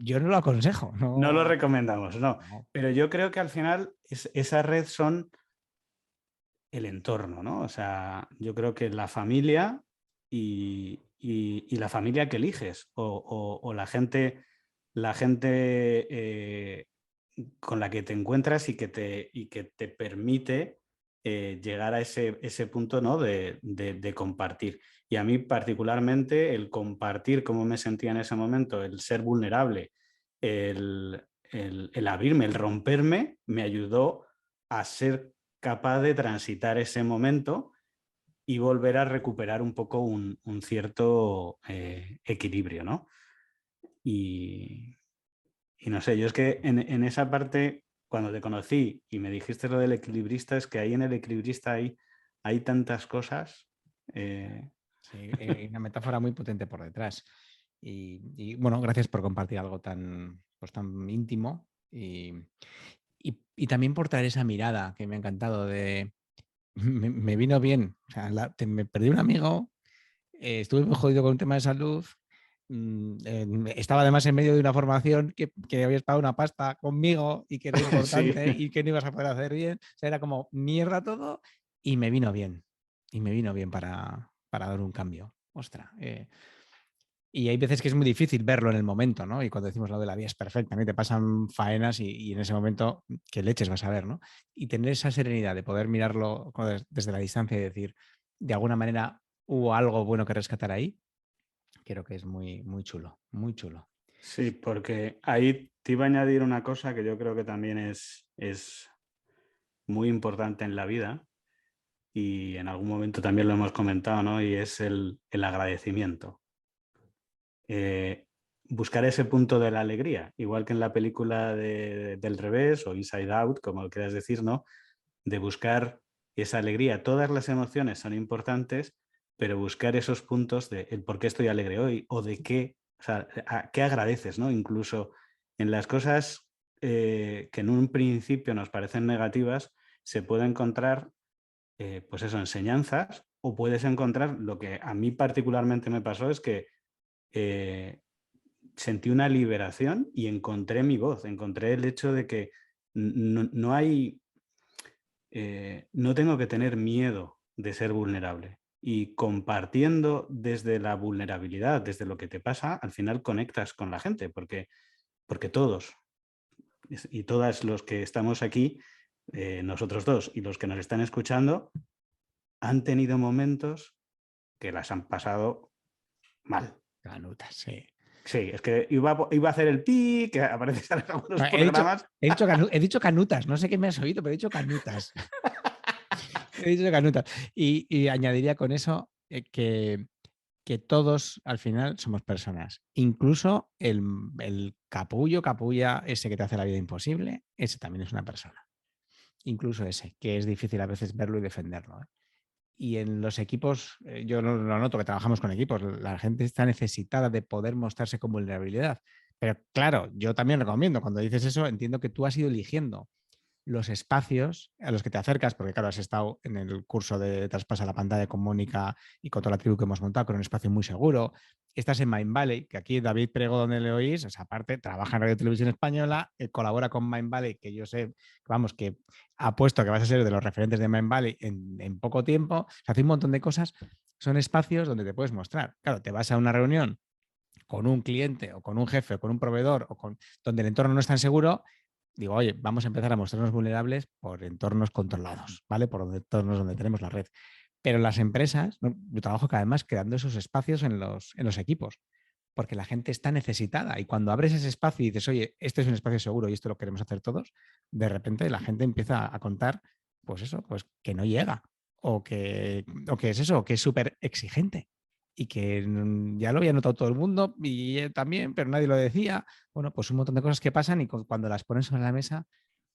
yo no lo aconsejo.
no lo
No,
recomendamos, no,
no.
pero yo creo que al final esa red son el entorno, ¿no? O sea, yo creo que la familia y la familia que eliges o la gente con la que te encuentras y que te permite llegar a ese punto, ¿no? de compartir. Y a mí particularmente el compartir cómo me sentía en ese momento, el ser vulnerable, el abrirme, el romperme, me ayudó a ser capaz de transitar ese momento y volver a recuperar un poco un cierto equilibrio, ¿no? Y, y, no sé, yo es que en esa parte, cuando te conocí y me dijiste lo del equilibrista, es que ahí en el equilibrista hay tantas cosas.
Sí, una metáfora muy potente por detrás. Bueno, gracias por compartir algo tan, pues, tan íntimo y también por traer esa mirada que me ha encantado de... Me vino bien, o sea, me perdí un amigo, estuve muy jodido con un tema de salud, estaba además en medio de una formación que habías pagado una pasta conmigo y que era
Sí,
importante y que no ibas a poder hacer bien, o sea, era como mierda todo y me vino bien, para dar un cambio, ostras. Y hay veces que es muy difícil verlo en el momento, ¿no? Y cuando decimos lo de la vida es perfecta, ¿no? Y te pasan faenas y en ese momento, ¿qué leches vas a ver, ¿no? Y tener esa serenidad de poder mirarlo desde la distancia y decir, de alguna manera, hubo algo bueno que rescatar ahí, creo que es muy, muy chulo, muy chulo.
sí, porque ahí te iba a añadir una cosa que yo creo que también es muy importante en la vida y en algún momento también lo hemos comentado, ¿no? Y es el agradecimiento. Buscar ese punto de la alegría, igual que en la película del revés o Inside Out, como lo quieras decir, ¿no? De buscar esa alegría. Todas las emociones son importantes, pero buscar esos puntos de el por qué estoy alegre hoy o de qué, o sea, a qué agradeces, ¿no? Incluso en las cosas que en un principio nos parecen negativas, se puede encontrar, pues eso, enseñanzas o puedes encontrar lo que a mí particularmente me pasó es que eh, sentí una liberación y encontré mi voz, encontré el hecho de que no hay, no tengo que tener miedo de ser vulnerable. Y compartiendo desde la vulnerabilidad, desde lo que te pasa, al final conectas con la gente, porque todos y todas los que estamos aquí, nosotros dos y los que nos están escuchando, han tenido momentos que las han pasado mal.
Canutas, sí.
Sí, es que iba a hacer el pi, que aparece en algunos
He dicho,
programas.
he dicho canutas, no sé qué me has oído, pero he dicho canutas. He dicho canutas. Y añadiría con eso que todos al final somos personas. Incluso el capullo, capulla, ese que te hace la vida imposible, ese también es una persona. Incluso ese, que es difícil a veces verlo y defenderlo, ¿eh? Y en los equipos, yo lo noto que trabajamos con equipos, la gente está necesitada de poder mostrarse con vulnerabilidad. Pero claro, yo también recomiendo, cuando dices eso, entiendo que tú has ido eligiendo los espacios a los que te acercas, porque claro, has estado en el curso de Traspasa la pantalla con Mónica y con toda la tribu que hemos montado, con un espacio muy seguro. Estás en Mind Valley, que aquí David Prego, donde le oís, o sea, aparte, trabaja en Radio Televisión Española, colabora con Mind Valley, que yo sé, vamos, que apuesto que vas a ser de los referentes de Mind Valley en poco tiempo. Se hace un montón de cosas. Son espacios donde te puedes mostrar. Claro, te vas a una reunión con un cliente o con un jefe o con un proveedor o con donde el entorno no es tan seguro, digo, oye, vamos a empezar a mostrarnos vulnerables por entornos controlados, ¿vale? Por entornos donde tenemos la red. Pero las empresas, ¿no? Yo trabajo cada vez más creando esos espacios en los equipos, porque la gente está necesitada. Y cuando abres ese espacio y dices, oye, este es un espacio seguro y esto lo queremos hacer todos, de repente la gente empieza a contar, pues eso, pues que no llega. O que es eso, que es súper exigente y que ya lo había notado todo el mundo y también, pero nadie lo decía. Bueno, pues un montón de cosas que pasan y cuando las pones sobre la mesa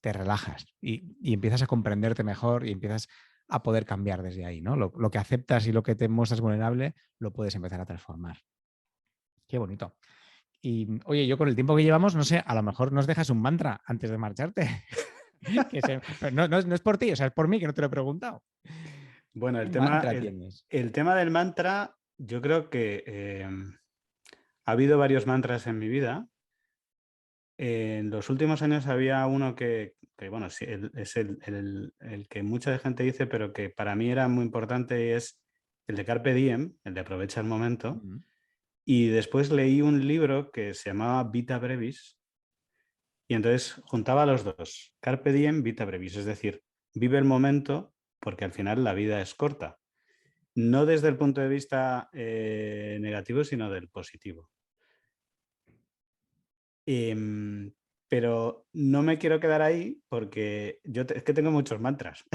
te relajas y empiezas a comprenderte mejor y empiezas a poder cambiar desde ahí, ¿no? Lo que aceptas y lo que te muestras vulnerable lo puedes empezar a transformar. Qué bonito. Y oye, yo con el tiempo que llevamos, no sé, a lo mejor nos dejas un mantra antes de marcharte. No es por ti, o sea, es por mí que no te lo he preguntado.
Bueno,
¿Qué mantra tienes?
el tema del mantra, yo creo que ha habido varios mantras en mi vida. En los últimos años había uno que bueno, sí, es el que mucha gente dice, pero que para mí era muy importante, y es el de Carpe Diem, el de aprovecha el momento.
Mm.
Y después leí un libro que se llamaba Vita Brevis, y entonces juntaba los dos, Carpe Diem, Vita Brevis, es decir, vive el momento porque al final la vida es corta. No desde el punto de vista negativo, sino del positivo. Em, pero no me quiero quedar ahí porque es que tengo muchos mantras.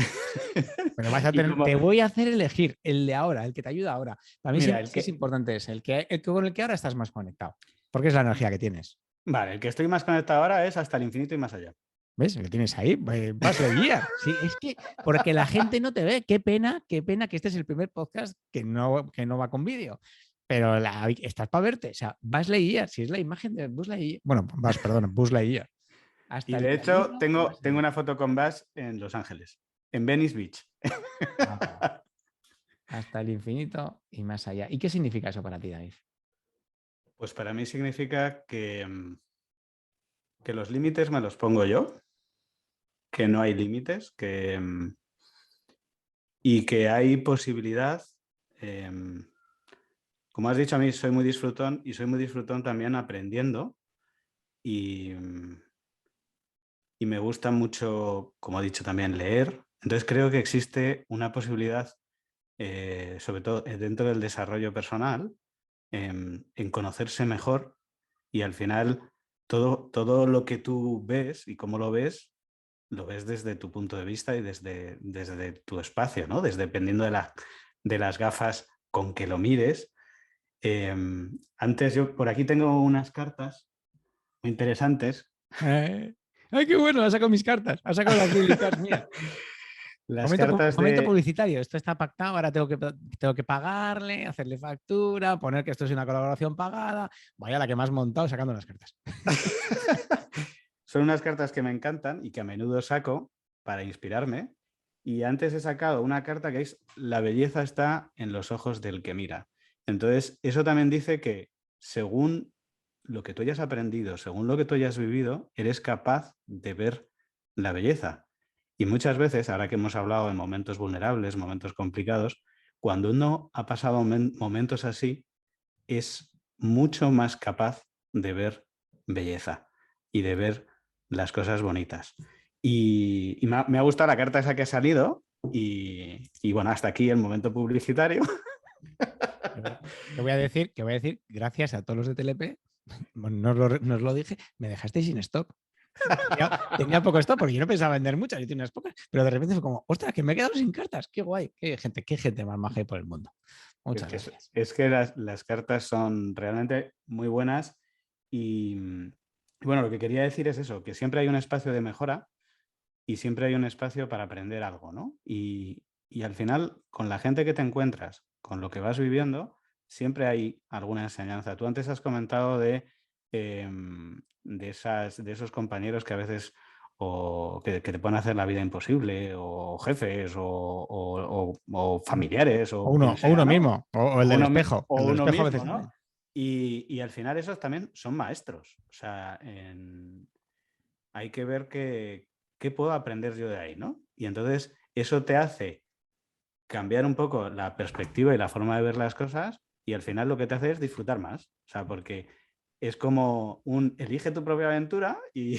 Pero vas a
Y
tener,
como,
te voy a hacer elegir el de ahora, el que te ayuda ahora. Para mí
mira,
siempre es importante ese, con el que ahora estás más conectado, porque es la energía que tienes.
vale, el que estoy más conectado ahora es hasta el infinito y más allá.
¿Ves? Lo tienes ahí, vas a guiar. Sí, es que porque la gente no te ve. Qué pena que este es el primer podcast que no va con vídeo. Pero estás para verte. O sea, Buzz Lightyear, si es la imagen de Buzz Lightyear. Bueno, perdón, Buzz Lightyear.
Y
Hasta el
de hecho,
infinito y más
tengo
allá.
una foto con Buzz en Los Ángeles, en Venice Beach.
Guapo. Hasta el infinito y más allá. ¿Y qué significa eso para ti, David?
Pues para mí significa que los límites me los pongo yo, que no hay límites, y que hay posibilidad. Como has dicho, a mí soy muy disfrutón y soy muy disfrutón también aprendiendo y, y me gusta mucho, como he dicho también, leer. Entonces creo que existe una posibilidad, sobre todo dentro del desarrollo personal, en conocerse mejor y al final todo lo que tú ves y cómo lo ves desde tu punto de vista y desde tu espacio, ¿no? Dependiendo de las gafas con que lo mires. Antes yo por aquí tengo unas cartas muy interesantes.
¡Ay, qué bueno! Ha sacado mis cartas. Ha sacado las Daily Cards mías.
Las
Momento,
cartas
momento
de...
publicitario. Esto está pactado. Ahora tengo que pagarle, hacerle factura, poner que esto es una colaboración pagada. Vaya la que me has montado sacando las cartas.
Son unas cartas que me encantan y que a menudo saco para inspirarme. Y antes he sacado una carta que es: la belleza está en los ojos del que mira. Entonces, eso también dice que según lo que tú hayas aprendido, según lo que tú hayas vivido, eres capaz de ver la belleza. Y muchas veces, ahora que hemos hablado de momentos vulnerables, momentos complicados, cuando uno ha pasado momentos así, es mucho más capaz de ver belleza y de ver las cosas bonitas. Y me ha gustado la carta esa que ha salido y bueno, hasta aquí el momento publicitario.
Que voy a decir, gracias a todos los de TLP, no os lo dije, me dejasteis sin stock. Tenía poco stock porque yo no pensaba vender muchas, yo tenía unas pocas, pero de repente fue como, ostras, que me he quedado sin cartas, qué guay, qué gente más maja hay por el mundo.
Es
Muchas
que,
gracias.
es que las cartas son realmente muy buenas y bueno, lo que quería decir es eso, que siempre hay un espacio de mejora y siempre hay un espacio para aprender algo, ¿no? Y Y al final, con la gente que te encuentras, con lo que vas viviendo, siempre hay alguna enseñanza. Tú antes has comentado de esos compañeros que a veces o que te pueden hacer la vida imposible, o jefes, o familiares, o quien
O
sea,
uno
¿no?
mismo, o el del espejo.
O
El del
uno
espejo a
mismo,
veces
¿no?
también.
Y al final esos también son maestros. O sea, hay que ver qué puedo aprender yo de ahí, ¿no? Y entonces eso te hace cambiar un poco la perspectiva y la forma de ver las cosas, y al final lo que te hace es disfrutar más. O sea, porque es como elige tu propia aventura y,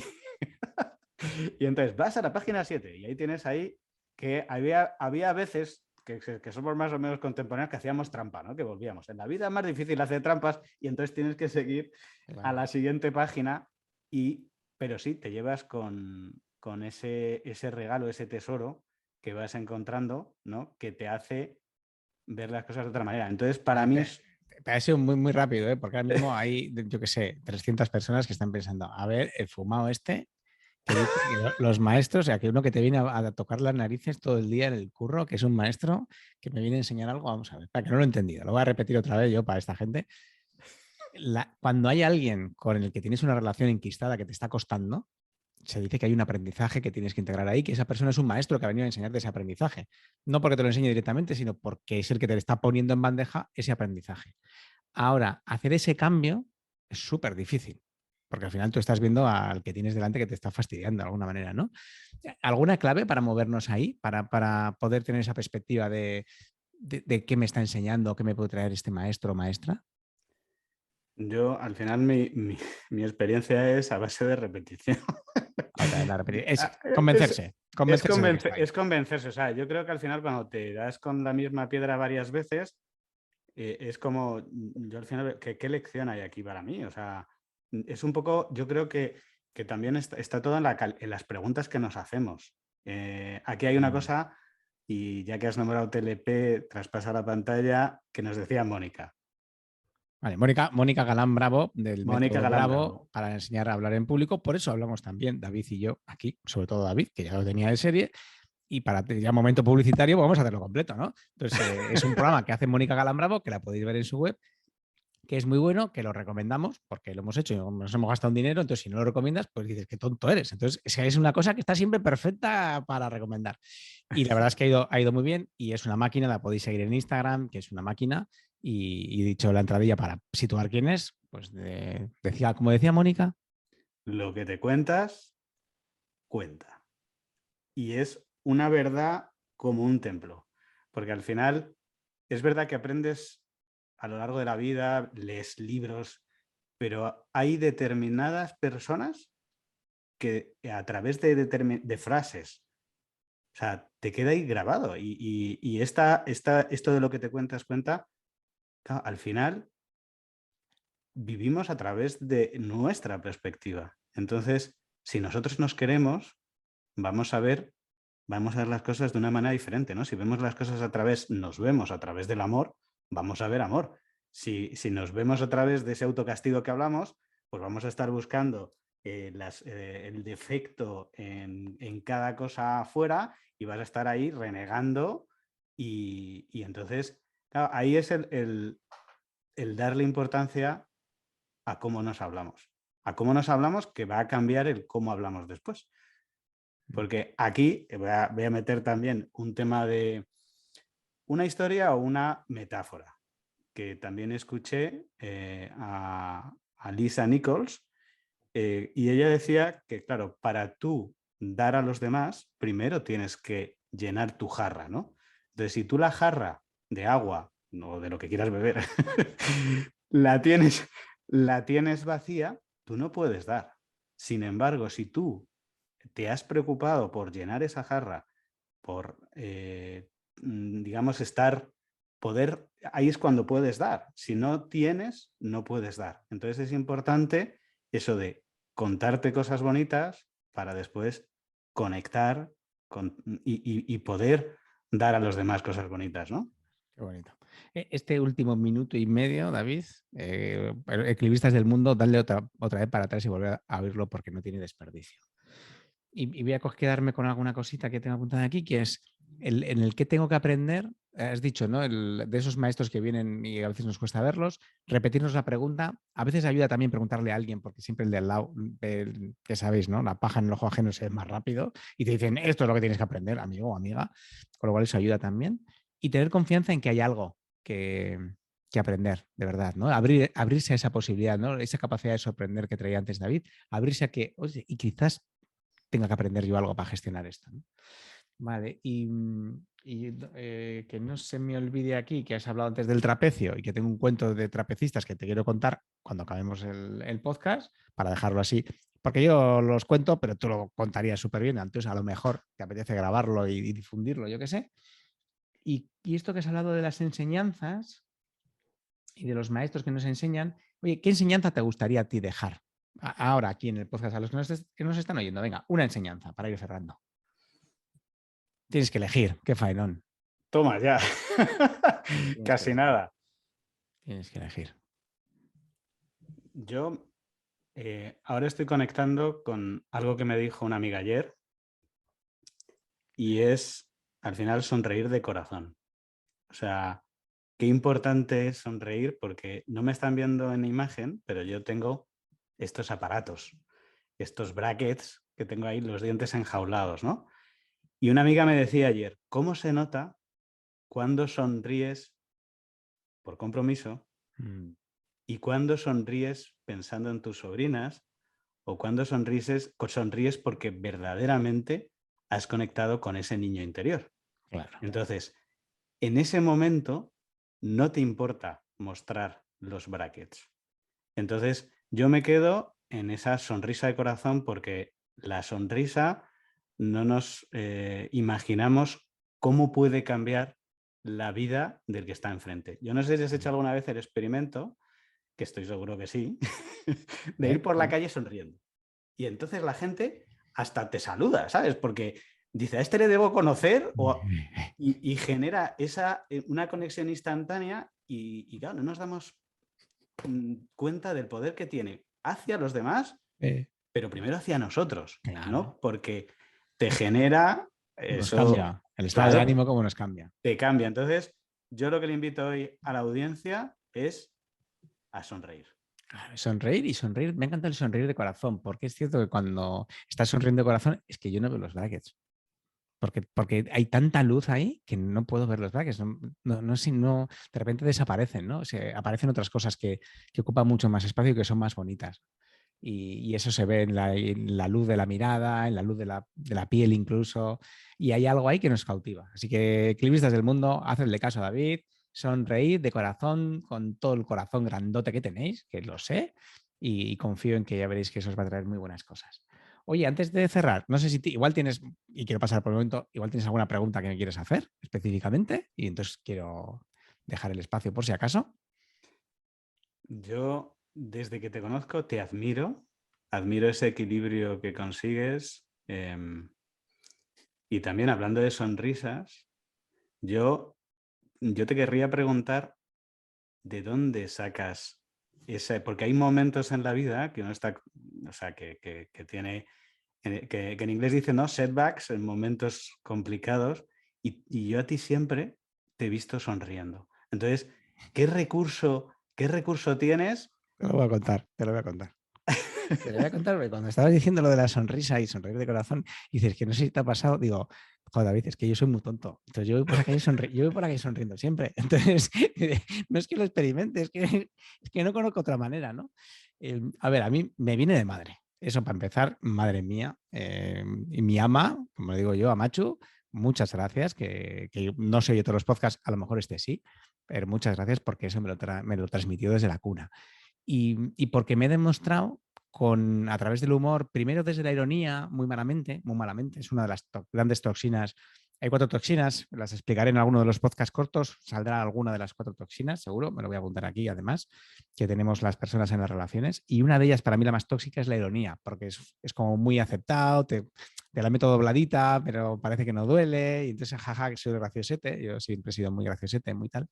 y entonces vas a la página 7 y ahí tienes ahí que había veces que somos más o menos contemporáneos que hacíamos trampa, ¿no? Que volvíamos. En la vida es más difícil hacer trampas y entonces tienes que seguir a la siguiente página, pero sí, te llevas con ese regalo, ese tesoro que vas encontrando, ¿no? Que te hace ver las cosas de otra manera. Entonces, para mí es...
Te ha sido muy, muy rápido, ¿eh? Porque ahora mismo hay, yo qué sé, 300 personas que están pensando, a ver, el fumado este, que dice que los maestros, o sea, que uno que te viene a tocar las narices todo el día en el curro, que es un maestro que me viene a enseñar algo, vamos a ver, para que no lo he entendido, lo voy a repetir otra vez yo para esta gente. Cuando hay alguien con el que tienes una relación enquistada que te está costando, se dice que hay un aprendizaje que tienes que integrar ahí, que esa persona es un maestro que ha venido a enseñarte ese aprendizaje. No porque te lo enseñe directamente, sino porque es el que te está poniendo en bandeja ese aprendizaje. Ahora, hacer ese cambio es súper difícil, porque al final tú estás viendo al que tienes delante que te está fastidiando de alguna manera, ¿no? ¿Alguna clave para movernos ahí, para poder tener esa perspectiva de qué me está enseñando, qué me puede traer este maestro o maestra?
Yo, al final, mi experiencia es a base de repetición.
Otra vez la repetir. Es
Ah,
convencerse de que está ahí.
es convencerse. O sea, yo creo que al final cuando te das con la misma piedra varias veces, es como, yo al final, ¿qué lección hay aquí para mí? O sea, es un poco, yo creo que también está todo en las preguntas que nos hacemos. Aquí hay una cosa, y ya que has nombrado TLP, traspasa la pantalla, que nos decía Mónica.
Vale, Mónica Galán Bravo, del
Mónica
método
Galán
Bravo,
Bravo.
para enseñar a hablar en público. Por eso hablamos también, David y yo, aquí, sobre todo David, que ya lo tenía de serie. Y para ya momento publicitario, pues vamos a hacerlo completo, ¿no? Entonces, es un programa que hace Mónica Galán Bravo, que la podéis ver en su web, que es muy bueno, que lo recomendamos, porque lo hemos hecho y nos hemos gastado un dinero. Entonces, si no lo recomiendas, pues dices qué tonto eres. Entonces, es una cosa que está siempre perfecta para recomendar. Y la verdad es que ha ido muy bien y es una máquina, la podéis seguir en Instagram, que es una máquina. Y dicho la entradilla para situar quién es, pues decía, como decía Mónica.
Lo que te cuentas, cuenta. Y es una verdad como un templo. Porque al final es verdad que aprendes a lo largo de la vida, lees libros, pero hay determinadas personas que a través de frases, o sea, te queda ahí grabado. Y esto de lo que te cuentas cuenta, claro, al final vivimos a través de nuestra perspectiva. Entonces, si nosotros nos queremos, vamos a ver las cosas de una manera diferente, ¿no? Si vemos las cosas nos vemos a través del amor, vamos a ver amor. Si nos vemos a través de ese autocastigo que hablamos, pues vamos a estar buscando el defecto en cada cosa afuera y vas a estar ahí renegando y entonces, claro, ahí es el darle importancia a cómo nos hablamos. A cómo nos hablamos que va a cambiar el cómo hablamos después. Porque aquí voy a meter también un tema de una historia o una metáfora, que también escuché a Lisa Nichols, y ella decía que, claro, para tú dar a los demás, primero tienes que llenar tu jarra, ¿no? Entonces, si tú la jarra de agua o de lo que quieras beber la tienes, la tienes vacía, tú no puedes dar. Sin embargo, si tú te has preocupado por llenar esa jarra, por, digamos, ahí es cuando puedes dar. Si no tienes, no puedes dar. Entonces es importante eso de contarte cosas bonitas para después conectar y poder dar a los demás cosas bonitas, ¿no?
Qué bonito. Este último minuto y medio, David, Equilibristas del Mundo, dale otra vez para atrás y volver a oírlo porque no tiene desperdicio. Y voy a quedarme con alguna cosita que tengo apuntada aquí, que es en el que tengo que aprender, has dicho, ¿no? De esos maestros que vienen y a veces nos cuesta verlos, repetirnos la pregunta. A veces ayuda también preguntarle a alguien, porque siempre el de al lado, que sabéis, ¿no? La paja en el ojo ajeno se ve más rápido y te dicen, esto es lo que tienes que aprender, amigo o amiga, con lo cual eso ayuda también. Y tener confianza en que hay algo que aprender, de verdad, ¿no? Abrirse a esa posibilidad, ¿no? Esa capacidad de sorprender que traía antes David, abrirse a que, oye, y quizás tenga que aprender yo algo para gestionar esto, ¿no? Vale, que no se me olvide aquí que has hablado antes del trapecio y que tengo un cuento de trapecistas que te quiero contar cuando acabemos el podcast, para dejarlo así, porque yo los cuento, pero tú lo contarías súper bien, entonces a lo mejor te apetece grabarlo y difundirlo, yo qué sé. Y esto que has hablado de las enseñanzas y de los maestros que nos enseñan, oye, ¿qué enseñanza te gustaría a ti dejar? Ahora aquí en el podcast, a los que nos están oyendo, venga, una enseñanza para ir cerrando. Tienes que elegir, qué faenón.
Toma ya.
Tienes que
Casi
elegir.
nada.
Tienes que elegir.
Yo ahora estoy conectando con algo que me dijo una amiga ayer y es, al final, sonreír de corazón. O sea, qué importante es sonreír porque no me están viendo en imagen, pero yo tengo estos aparatos, estos brackets que tengo ahí, los dientes enjaulados, ¿no? Y una amiga me decía ayer, ¿cómo se nota cuando sonríes por compromiso y cuando sonríes pensando en tus sobrinas o cuando sonríes porque verdaderamente has conectado con ese niño interior?
Claro.
Entonces, en ese momento no te importa mostrar los brackets. Entonces, yo me quedo en esa sonrisa de corazón porque la sonrisa no nos imaginamos cómo puede cambiar la vida del que está enfrente. Yo no sé si has hecho alguna vez el experimento, que estoy seguro que sí, de ir por la calle sonriendo. Y entonces la gente hasta te saluda, ¿sabes? Porque dice, a este le debo conocer y genera una conexión instantánea y claro, no nos damos cuenta del poder que tiene hacia los demás, pero primero hacia nosotros,
Claro.
¿no? Porque te genera
Nos
eso,
cambia. El estado de ánimo como nos cambia.
te cambia. Entonces, yo lo que le invito hoy a la audiencia es a sonreír.
Sonreír y sonreír. Me encanta el sonreír de corazón, porque es cierto que cuando estás sonriendo de corazón es que yo no veo los brackets. Porque hay tanta luz ahí que no puedo ver los brackets. No, de repente desaparecen, ¿no? Aparecen otras cosas que ocupan mucho más espacio y que son más bonitas. Y eso se ve en la luz de la mirada, en la luz de la piel incluso, y hay algo ahí que nos cautiva. Así que, equilibristas del mundo, hacedle caso a David, sonreíd de corazón, con todo el corazón grandote que tenéis, que lo sé, y confío en que ya veréis que eso os va a traer muy buenas cosas. Oye, antes de cerrar, no sé si igual tienes, y quiero pasar por el momento, igual tienes alguna pregunta que me quieres hacer específicamente, y entonces quiero dejar el espacio por si acaso.
Yo, desde que te conozco, te admiro ese equilibrio que consigues. Y también hablando de sonrisas, yo te querría preguntar de dónde sacas ese, porque hay momentos en la vida que uno está, o sea, que tiene, que en inglés dice, ¿no? Setbacks, en momentos complicados, y yo a ti siempre te he visto sonriendo. Entonces, ¿qué recurso tienes?
Te lo voy a contar, te lo voy a contar. Te lo voy a contar, porque cuando estabas diciendo lo de la sonrisa y sonreír de corazón, y dices que no sé si te ha pasado, digo, joder, David, es que yo soy muy tonto. Entonces yo voy por la calle, yo voy por la calle sonriendo siempre. Entonces, no es que lo experimente, es que no conozco otra manera, ¿no? A ver, a mí me viene de madre. Eso para empezar, madre mía. Y mi ama, como le digo yo, a Machu, muchas gracias, que no sé yo todos los podcasts, a lo mejor este sí, pero muchas gracias porque eso me lo transmitió desde la cuna. Y porque me he demostrado a través del humor, primero desde la ironía, muy malamente, es una de las grandes toxinas. Hay 4 toxinas, las explicaré en alguno de los podcasts cortos, saldrá alguna de las 4 toxinas, seguro, me lo voy a apuntar aquí además, que tenemos las personas en las relaciones. Y una de ellas, para mí la más tóxica, es la ironía, porque es como muy aceptado, te la meto dobladita, pero parece que no duele, y entonces, jaja, que soy graciosete, yo siempre he sido muy graciosete, muy tal.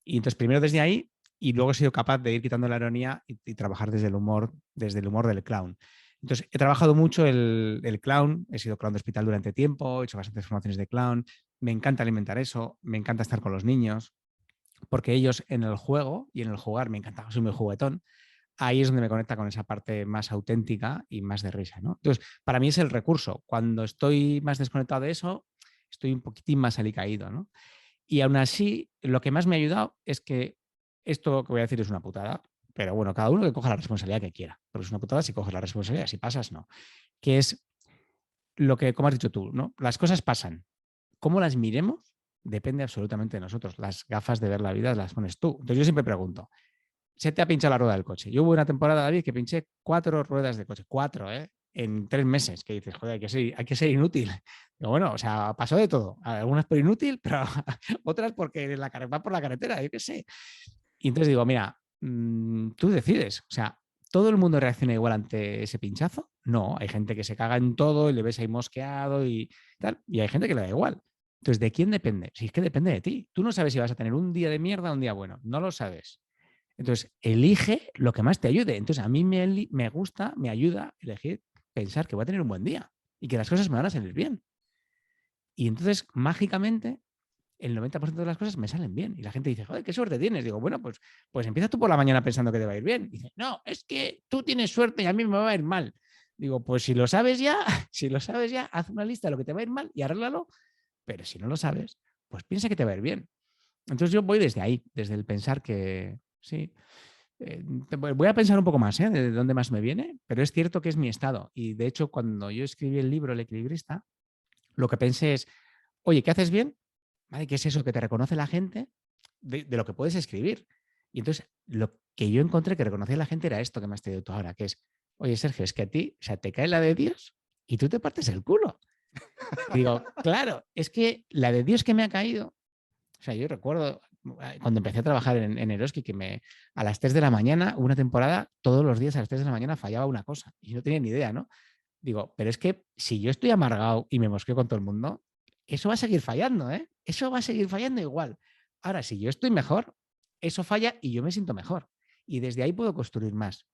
Y entonces, primero desde ahí, y luego he sido capaz de ir quitando la ironía y trabajar desde el humor del clown. Entonces, he trabajado mucho el clown, he sido clown de hospital durante tiempo, he hecho bastantes formaciones de clown, me encanta alimentar eso, me encanta estar con los niños, porque ellos en el juego y en el jugar me encanta, soy muy juguetón, ahí es donde me conecta con esa parte más auténtica y más de risa, ¿no? Entonces, para mí es el recurso. Cuando estoy más desconectado de eso, estoy un poquitín más alicaído, ¿no? Y aún así, lo que más me ha ayudado es que esto que voy a decir es una putada, pero bueno, cada uno que coja la responsabilidad que quiera, porque es una putada si coges la responsabilidad, si pasas, no. Que es lo que, como has dicho tú, ¿no? Las cosas pasan. ¿Cómo las miremos? Depende absolutamente de nosotros. Las gafas de ver la vida las pones tú. Entonces yo siempre pregunto, se te ha pinchado la rueda del coche. Yo hubo una temporada, David, que pinché 4 ruedas de coche. 4, ¿eh? En 3 meses. Que dices, joder, hay que ser inútil. Pero bueno, o sea, pasó de todo. Algunas por inútil, pero otras porque va por la carretera, yo qué sé. Y entonces digo, mira, tú decides. O sea, ¿todo el mundo reacciona igual ante ese pinchazo? No, hay gente que se caga en todo y le ves ahí mosqueado y tal. Y hay gente que le da igual. Entonces, ¿de quién depende? Si es que depende de ti. Tú no sabes si vas a tener un día de mierda o un día bueno. No lo sabes. Entonces, elige lo que más te ayude. Entonces, a mí me gusta, me ayuda elegir pensar que voy a tener un buen día y que las cosas me van a salir bien. Y entonces, mágicamente, el 90% de las cosas me salen bien. Y la gente dice, joder, qué suerte tienes. Digo, bueno, pues empieza tú por la mañana pensando que te va a ir bien. Y dice, no, es que tú tienes suerte y a mí me va a ir mal. Digo, pues si lo sabes ya, si lo sabes ya, haz una lista de lo que te va a ir mal y arréglalo. Pero si no lo sabes, pues piensa que te va a ir bien. Entonces yo voy desde ahí, desde el pensar que sí. Voy a pensar un poco más, de dónde más me viene, pero es cierto que es mi estado. Y de hecho, cuando yo escribí el libro El equilibrista, lo que pensé es, oye, ¿qué haces bien? ¿Vale? ¿Qué es eso que te reconoce la gente de lo que puedes escribir? Y entonces, lo que yo encontré que reconocía la gente era esto que me has traído tú ahora, que es, oye, Sergio, es que a ti, o sea, te cae la de Dios y tú te partes el culo. Y digo, claro, es que la de Dios que me ha caído, o sea, yo recuerdo cuando empecé a trabajar en Eroski que a las 3 de la mañana, una temporada, todos los días a las 3 de la mañana fallaba una cosa y no tenía ni idea, ¿no? Digo, pero es que si yo estoy amargado y me mosqueo con todo el mundo, eso va a seguir fallando, ¿eh? Eso va a seguir fallando igual. Ahora, si yo estoy mejor, eso falla y yo me siento mejor. Y desde ahí puedo construir más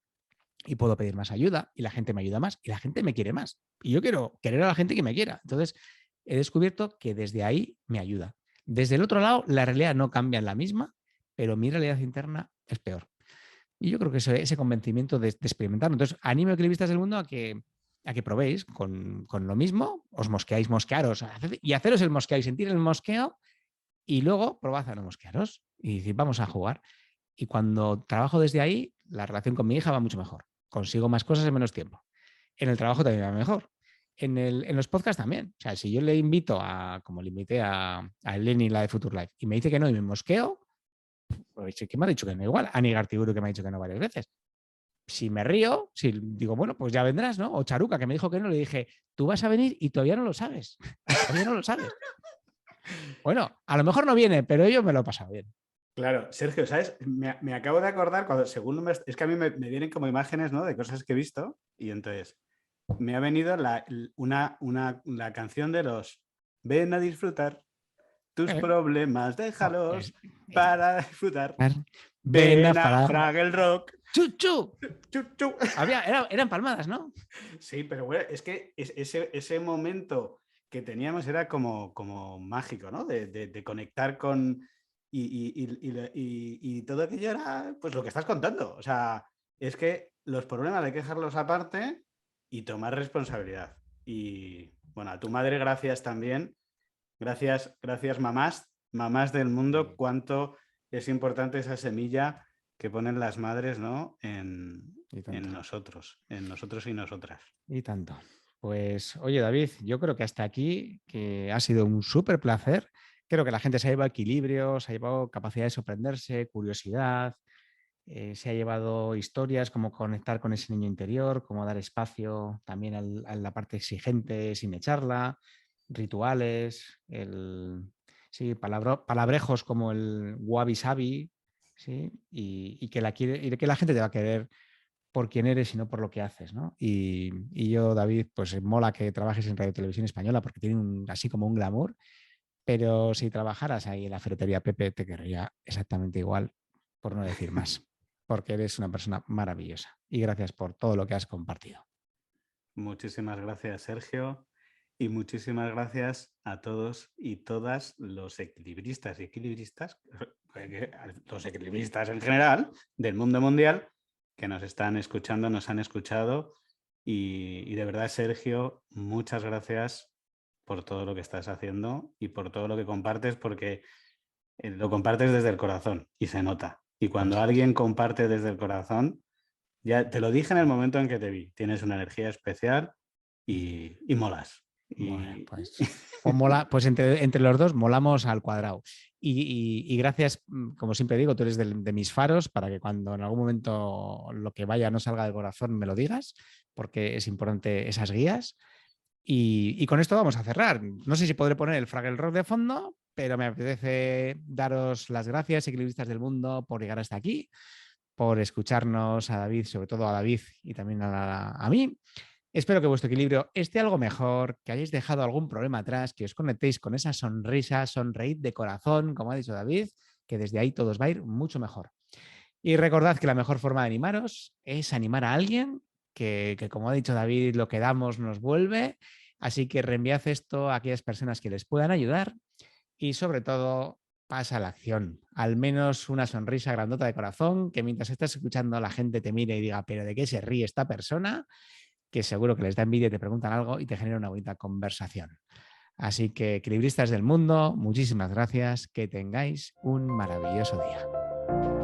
y puedo pedir más ayuda y la gente me ayuda más y la gente me quiere más. Y yo quiero querer a la gente que me quiera. Entonces, he descubierto que desde ahí me ayuda. Desde el otro lado, la realidad no cambia en la misma, pero mi realidad interna es peor. Y yo creo que ese convencimiento de experimentarlo. Entonces, animo a equilibristas del mundo a que probéis con lo mismo, os mosqueáis, mosquearos y haceros el mosqueo y sentir el mosqueo y luego probad a no mosquearos y decir, vamos a jugar. Y cuando trabajo desde ahí, la relación con mi hija va mucho mejor. Consigo más cosas en menos tiempo. En el trabajo también va mejor. En los podcasts también. O sea, si yo le invito como le invité a Eleni, la de Future Life, y me dice que no y me mosqueo, pues sí que me ha dicho que no igual. Ani Gartiburu que me ha dicho que no varias veces. Si me río, si digo, bueno, pues ya vendrás, ¿no? O Charuca, que me dijo que no, le dije, tú vas a venir y todavía no lo sabes. Todavía no lo sabes. Bueno, a lo mejor no viene, pero yo me lo he pasado bien.
Claro, Sergio, ¿sabes? Me acabo de acordar, según es que a mí me vienen como imágenes, ¿no? De cosas que he visto y entonces me ha venido la canción de los Ven a disfrutar tus problemas,
Es,
déjalos para disfrutar.
ven a
Ven a
falar.
Fraggle Rock.
¡Chuchu!
Chu, chu.
Eran palmadas, ¿no?
Sí, pero bueno, es que ese momento que teníamos era como mágico, ¿no? De conectar con... Y todo aquello era pues lo que estás contando. O sea, es que los problemas hay que dejarlos aparte y tomar responsabilidad. Y bueno, a tu madre gracias también. Gracias, gracias mamás del mundo, cuánto es importante esa semilla que ponen las madres, ¿no?
Y tanto.
En nosotros y nosotras.
Y tanto. Pues, oye, David, yo creo que hasta aquí, que ha sido un súper placer. Creo que la gente se ha llevado equilibrio, se ha llevado capacidad de sorprenderse, curiosidad, se ha llevado historias, como conectar con ese niño interior, cómo dar espacio también a la parte exigente sin echarla, rituales, sí, palabrejos como el wabi sabi, ¿sí? Y que la gente te va a querer por quién eres y no por lo que haces, ¿no? Y yo, David, pues mola que trabajes en Radio Televisión Española porque tiene así como un glamour, pero si trabajaras ahí en la ferretería Pepe te querría exactamente igual, por no decir más, porque eres una persona maravillosa y gracias por todo lo que has compartido.
Muchísimas gracias, Sergio. Y muchísimas gracias a todos y todas los equilibristas y equilibristas, los equilibristas en general del mundo mundial que nos están escuchando, nos han escuchado. Y de verdad, Sergio, muchas gracias por todo lo que estás haciendo y por todo lo que compartes, porque lo compartes desde el corazón y se nota. Y cuando
Pues,
alguien comparte desde el corazón, ya te lo dije en el momento en que te vi, tienes una energía especial y molas.
bueno,
Y
pues mola, pues entre los dos molamos al cuadrado. Y gracias, como siempre digo, tú eres de mis faros para que cuando en algún momento lo que vaya no salga del corazón me lo digas, porque es importante esas guías. Y con esto vamos a cerrar. No sé si podré poner el Fraggle Rock de fondo, pero me apetece daros las gracias, equilibristas del mundo, por llegar hasta aquí, por escucharnos a David, sobre todo a David y también a mí. Espero que vuestro equilibrio esté algo mejor, que hayáis dejado algún problema atrás, que os conectéis con esa sonrisa, sonreír de corazón, como ha dicho David, que desde ahí todos va a ir mucho mejor. Y recordad que la mejor forma de animaros es animar a alguien que, como ha dicho David, lo que damos nos vuelve. Así que reenviad esto a aquellas personas que les puedan ayudar y sobre todo pasa a la acción. Al menos una sonrisa grandota de corazón, que mientras estás escuchando la gente te mire y diga, pero ¿de qué se ríe esta persona? Que seguro que les da envidia y te preguntan algo y te genera una bonita conversación. Así que, equilibristas del mundo, muchísimas gracias, que tengáis un maravilloso día.